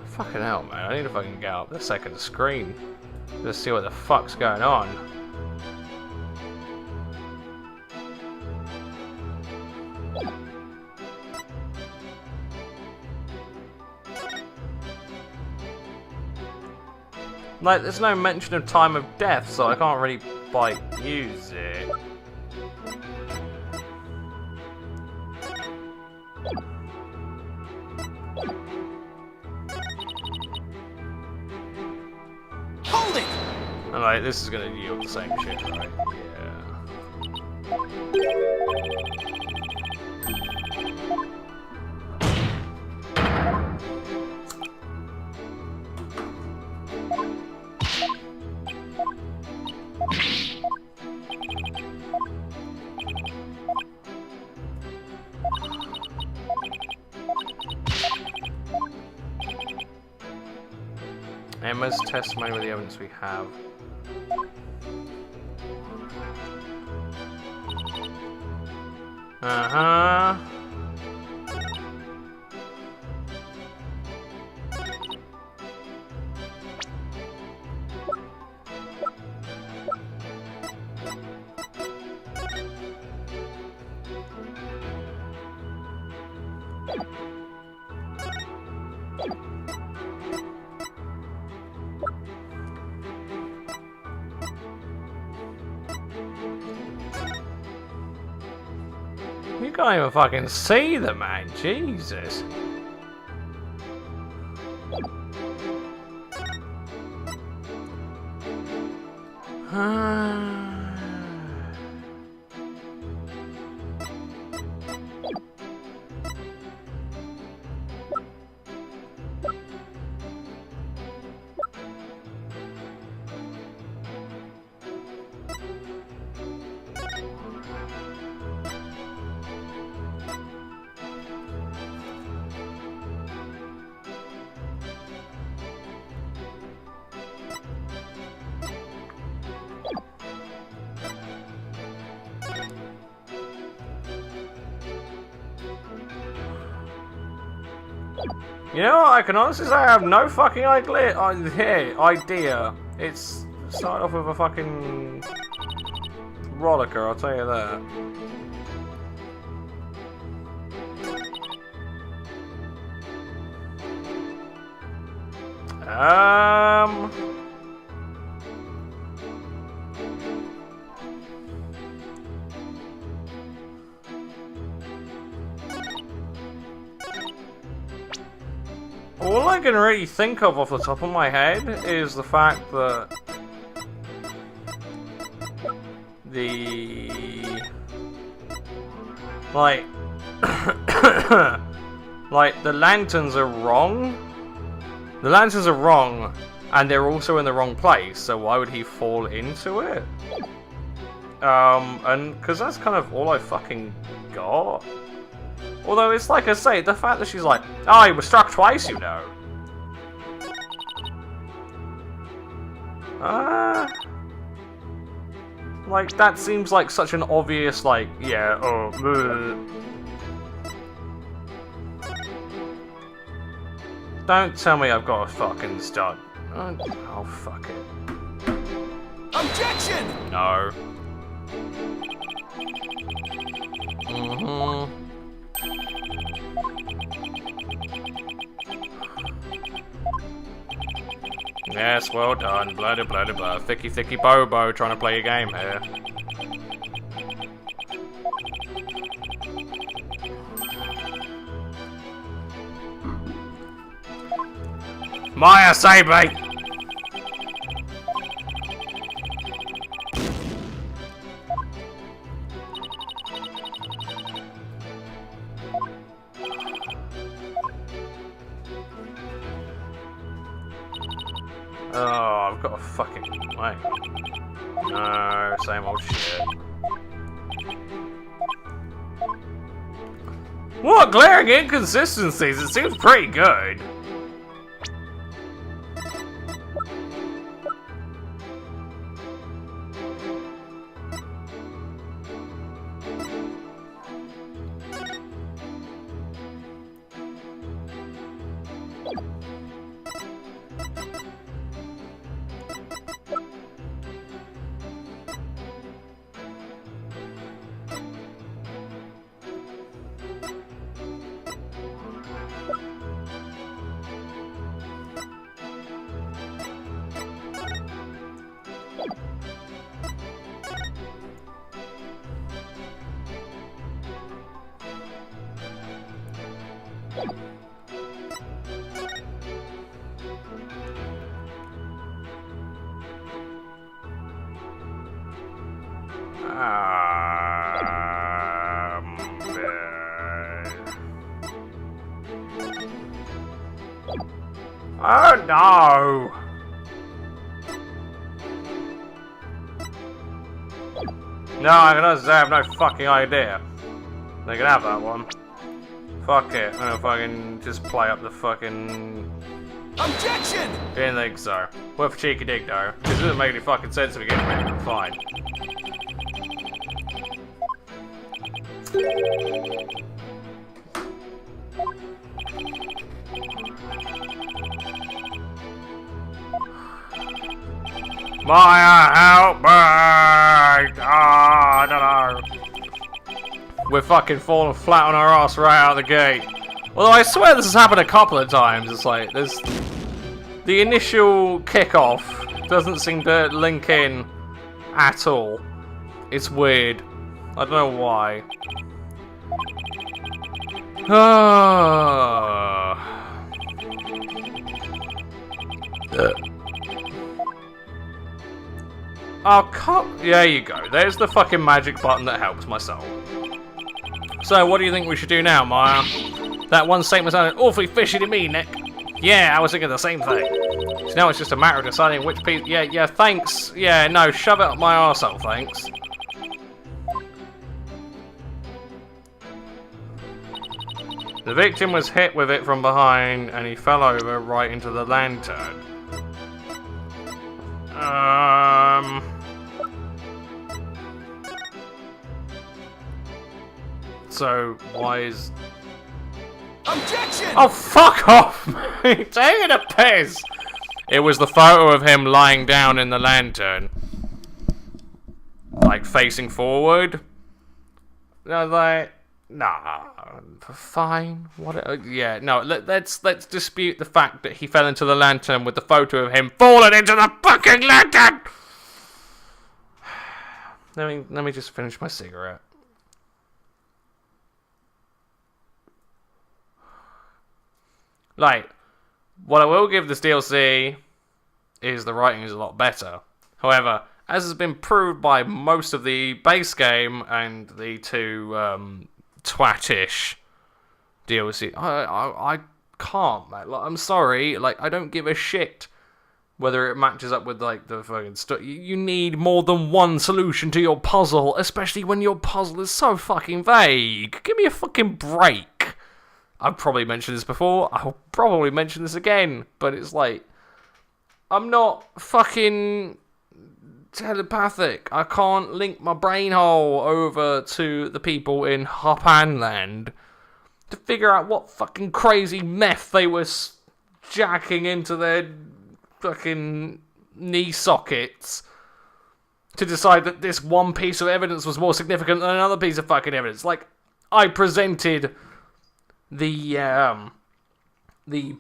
Fucking hell, man. I need to fucking get up the second screen. Just see what the fuck's going on. Like, there's no mention of time of death, so I can't really, like, use it.
Hold it!
And like, this is gonna yield the same shit, right? Emma's testimony with the evidence we have. Uh-huh. You can't even fucking see the man, Jesus. You know what? I can honestly say I have no fucking idea. It's started off with a fucking rollicker, I'll tell you that. All I can really think of off the top of my head is the fact that like the lanterns are wrong. The lanterns are wrong, and they're also in the wrong place. So why would he fall into it? And because that's kind of all I fucking got. Although it's like I say, the fact that she's like, oh, he was struck twice, you know. Like, that seems like such an obvious, like, yeah, oh, Don't tell me I've got a fucking stud. Oh, fuck it.
Objection!
No. Mm-hmm. Yes, well done. Blah, blah, blah, blah. Thicky, thicky, bobo trying to play a game here. Maya Sabe! Oh, I've got a fucking... Wait. No, same old shit. What glaring inconsistencies? It seems pretty good. Oh no! No, I can honestly say I have no fucking idea. They can have that one. Fuck it, I'm gonna fucking just play up the fucking...
Objection!
Didn't think so. Worth a cheeky dig though. This doesn't make any fucking sense to begin with. Fine. Maya, help me! Ah, no. We're fucking falling flat on our ass right out of the gate. Although I swear this has happened a couple of times. It's like, there's... The initial kickoff doesn't seem to link in at all. It's weird. I don't know why. Oh, there you go. There's the fucking magic button that helps my soul. So, what do you think we should do now, Maya? That one statement sounded awfully fishy to me, Nick. Yeah, I was thinking the same thing. So now it's just a matter of deciding which piece... Yeah, thanks. Yeah, no, shove it up my arsehole, thanks. The victim was hit with it from behind, and he fell over right into the lantern. So, why is...
Objection!
Oh, fuck off, mate! Taking a piss! It was the photo of him lying down in the lantern. Like, facing forward. I was like, nah, fine. What? Yeah, no, let's dispute the fact that he fell into the lantern with the photo of him falling into the fucking lantern! Let me just finish my cigarette. Like, what I will give this DLC is the writing is a lot better. However, as has been proved by most of the base game and the two twatish DLC, I can't, man. Like, I'm sorry, like, I don't give a shit whether it matches up with, like, the fucking stuff. You need more than one solution to your puzzle, especially when your puzzle is so fucking vague. Give me a fucking break. I've probably mentioned this before, I'll probably mention this again, but it's like, I'm not fucking telepathic. I can't link my brain hole over to the people in Hopanland to figure out what fucking crazy meth they were jacking into their fucking knee sockets to decide that this one piece of evidence was more significant than another piece of fucking evidence. Like, I presented the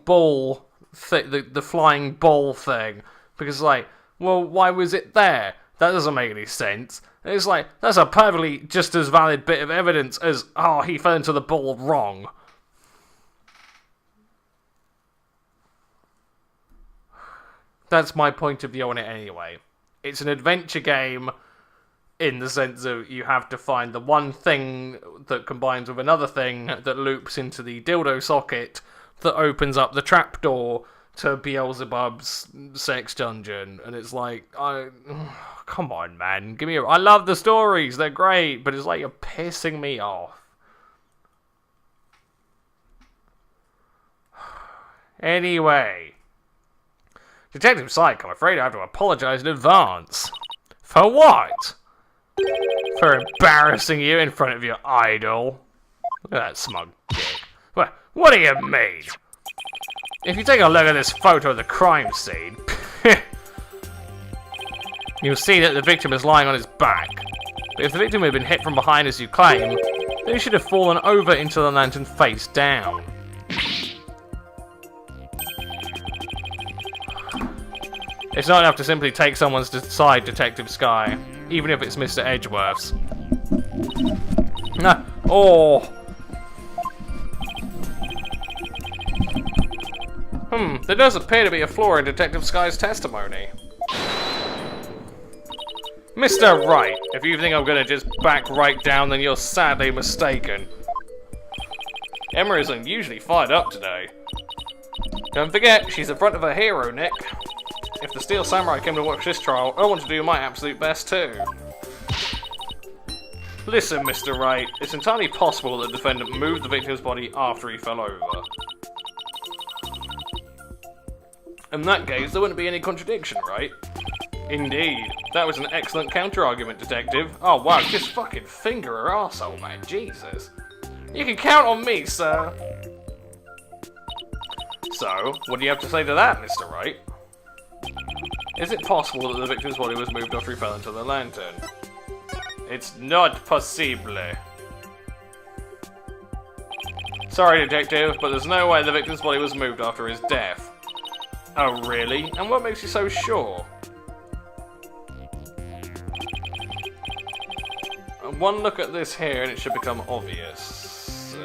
ball, the flying ball thing, because, like, well, why was it there? That doesn't make any sense. And it's like, that's a perfectly just as valid bit of evidence as, oh, he fell into the ball wrong. That's my point of view on it anyway. It's an adventure game in the sense of you have to find the one thing that combines with another thing that loops into the dildo socket that opens up the trapdoor to Beelzebub's sex dungeon. And it's like, come on, man. I love the stories. They're great. But it's like you're pissing me off. Anyway. Detective Psych, I'm afraid I have to apologize in advance. For what? For embarrassing you in front of your idol. Look at that smug dick. What do you mean? If you take a look at this photo of the crime scene, you'll see that the victim is lying on his back. But if the victim had been hit from behind as you claim, then he should have fallen over into the lantern face down. It's not enough to simply take someone's side, Detective Sky, even if it's Mr. Edgeworth's. Oh. There does appear to be a flaw in Detective Sky's testimony. Mr. Wright, if you think I'm gonna just back right down, then you're sadly mistaken. Emma is unusually fired up today. Don't forget, she's the front of her hero, Nick. If the Steel Samurai came to watch this trial, I want to do my absolute best too. Listen, Mr. Wright, it's entirely possible that the defendant moved the victim's body after he fell over. In that case, there wouldn't be any contradiction, right? Indeed. That was an excellent counter-argument, Detective. Oh wow, just fucking finger her arsehole, man. Jesus. You can count on me, sir. So, what do you have to say to that, Mr. Wright? Is it possible that the victim's body was moved after he fell into the lantern? It's not possible. Sorry, Detective, but there's no way the victim's body was moved after his death. Oh, really? And what makes you so sure? One look at this here and it should become obvious.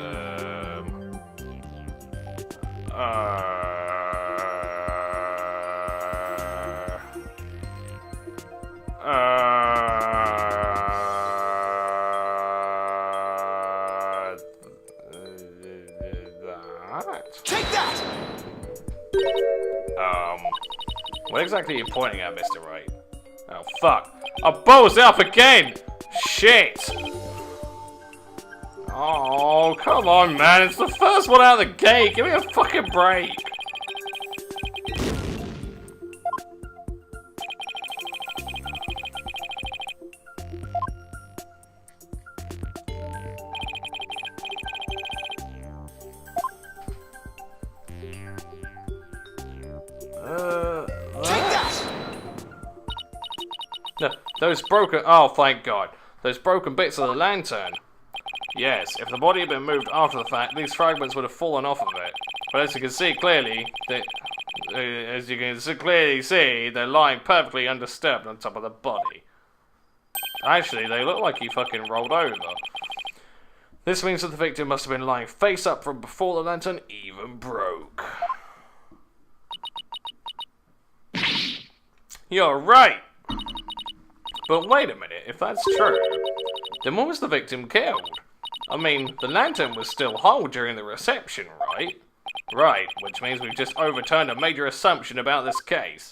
Take that!
What exactly are you pointing at, Mr. Wright? Oh, fuck. I balls up again! Shit! Oh, come on, man. It's the first one out of the gate. Give me a fucking break.
Take that!
No, those broken... Oh, thank God. Those broken bits of the lantern. Yes, if the body had been moved after the fact, these fragments would have fallen off of it. But as you can see clearly, they're lying perfectly undisturbed on top of the body. Actually, they look like he fucking rolled over. This means that the victim must have been lying face up from before the lantern even broke. You're right! But wait a minute, if that's true, then when was the victim killed? I mean, the lantern was still whole during the reception, right? Right, which means we've just overturned a major assumption about this case.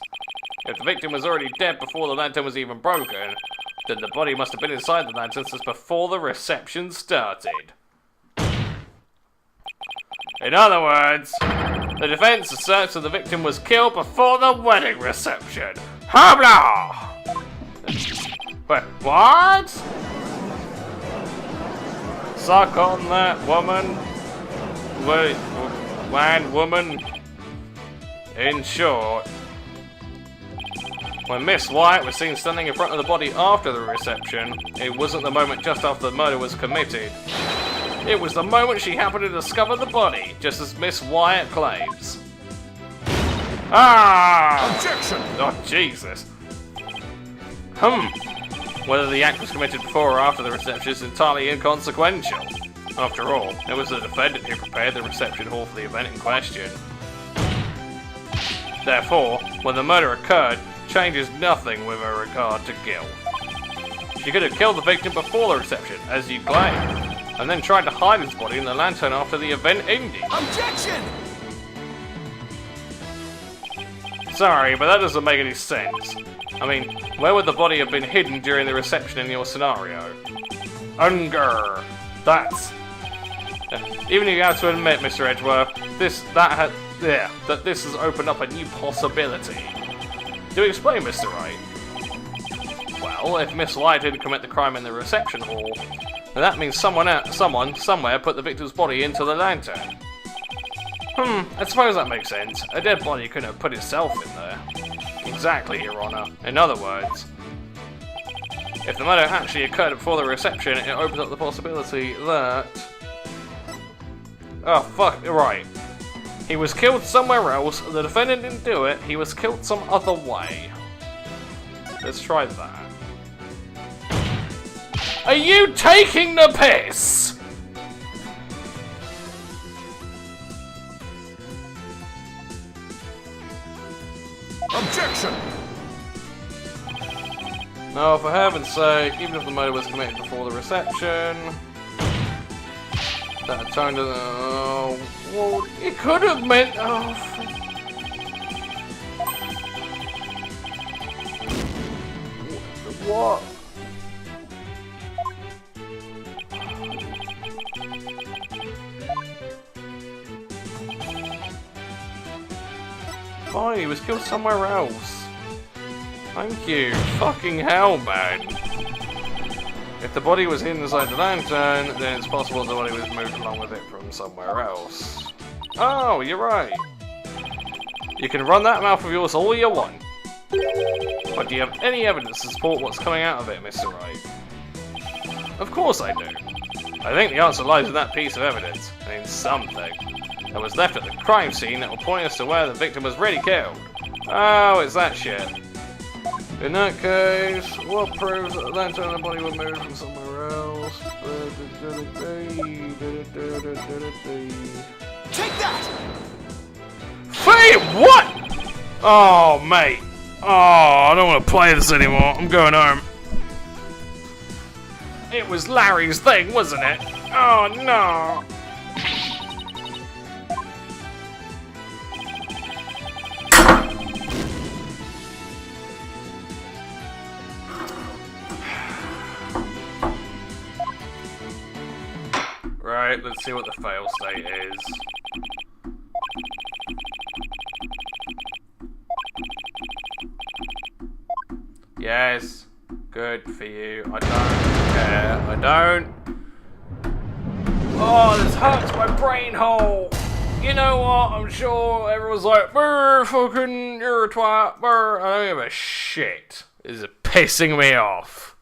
If the victim was already dead before the lantern was even broken, then the body must have been inside the lantern since before the reception started. In other words, the defense asserts that the victim was killed before the wedding reception. Habla! Wait, what? Suck on that, woman. Wait, man, woman. In short, when Miss White was seen standing in front of the body after the reception, it wasn't the moment just after the murder was committed. It was the moment she happened to discover the body, just as Miss Wyatt claims. Ah!
Objection!
Oh, Jesus. Whether the act was committed before or after the reception is entirely inconsequential. After all, it was the defendant who prepared the reception hall for the event in question. Therefore, when the murder occurred, changes nothing with regard to guilt. She could have killed the victim before the reception, as you claim, and then tried to hide his body in the lantern after the event ended.
Objection!
Sorry, but that doesn't make any sense. I mean, where would the body have been hidden during the reception in your scenario? Unger. That's... Even if you have to admit, Mr. Edgeworth, that this has opened up a new possibility. Do explain, Mr. Wright. Well, if Miss White didn't commit the crime in the reception hall, then that means someone somewhere put the victim's body into the lantern. I suppose that makes sense. A dead body couldn't have put itself in there. Exactly, Your Honor. In other words, if the murder actually occurred before the reception, it opens up the possibility that... Oh, fuck, right. He was killed somewhere else, the defendant didn't do it, he was killed some other way. Let's try that. Are you taking the piss?
Objection!
No, for heaven's sake, even if the murder was committed before the reception... That turned to... well, it could have meant... Oh, what? Fine, he was killed somewhere else. Thank you. Fucking hell, man. If the body was inside the lantern, then it's possible the body was moved along with it from somewhere else. Oh, you're right. You can run that mouth of yours all you want. But do you have any evidence to support what's coming out of it, Mr. Wright? Of course I do. I think the answer lies in that piece of evidence, in something that was left at the crime scene that will point us to where the victim was really killed. Oh, it's that shit. In that case, what proves that the lantern and the body were moved from somewhere else?
Take that!
Wait, what? Oh, mate. Oh, I don't want to play this anymore. I'm going home. It was Larry's thing, wasn't it? Oh, no. Right, let's see what the fail state is. Yes, good for you. I don't care. I don't. Oh, this hurts my brain hole. You know what? I'm sure everyone's like, brr, fucking, you're a twat, brr. I don't give a shit. This is pissing me off.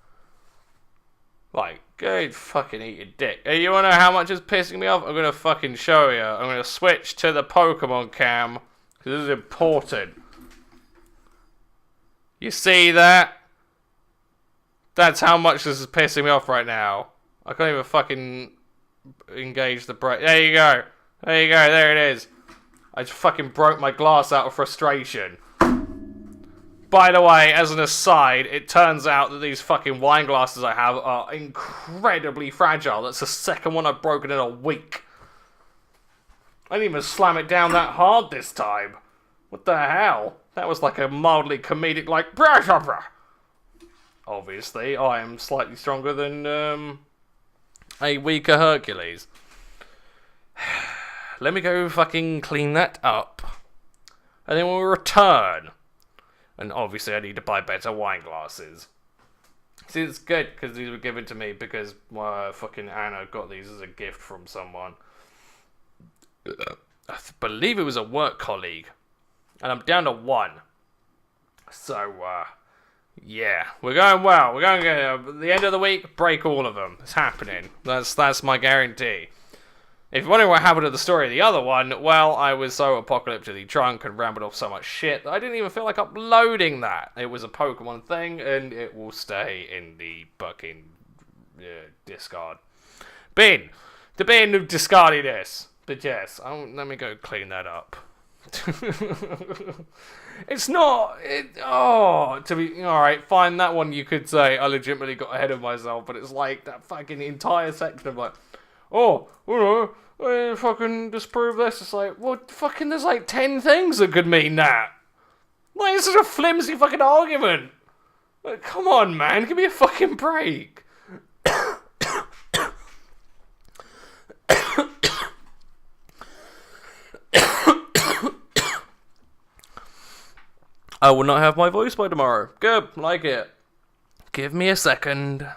Like, go fucking eat your dick. Hey, you wanna know how much it's pissing me off? I'm gonna fucking show you. I'm gonna switch to the Pokemon cam, because this is important. You see that? That's how much this is pissing me off right now. I can't even fucking engage the brake. There you go. There you go. There it is. I just fucking broke my glass out of frustration. By the way, as an aside, it turns out that these fucking wine glasses I have are incredibly fragile. That's the second one I've broken in a week. I didn't even slam it down that hard this time. What the hell? That was like a mildly comedic, like, brah, brah, brah. Obviously, I am slightly stronger than a weaker Hercules. Let me go fucking clean that up. And then we'll return. And obviously I need to buy better wine glasses. See, it's good, because these were given to me because fucking Anna got these as a gift from someone. I believe it was a work colleague. And I'm down to one. So, yeah. We're going well. We're going good. At the end of the week, break all of them. It's happening. That's my guarantee. If you're wondering what happened to the story of the other one, well, I was so apocalyptically drunk and rambled off so much shit that I didn't even feel like uploading that. It was a Pokemon thing, and it will stay in the fucking discard bin. The bin of discardiness. But yes, let me go clean that up. It's not. To be alright, fine. That one you could say I legitimately got ahead of myself, but it's like that fucking entire section of like, oh, fucking disprove this. It's like, well, fucking, there's like 10 things that could mean that. Like, it's such a flimsy fucking argument. Like, come on, man, give me a fucking break. I will not have my voice by tomorrow. Good, like it. Give me a second.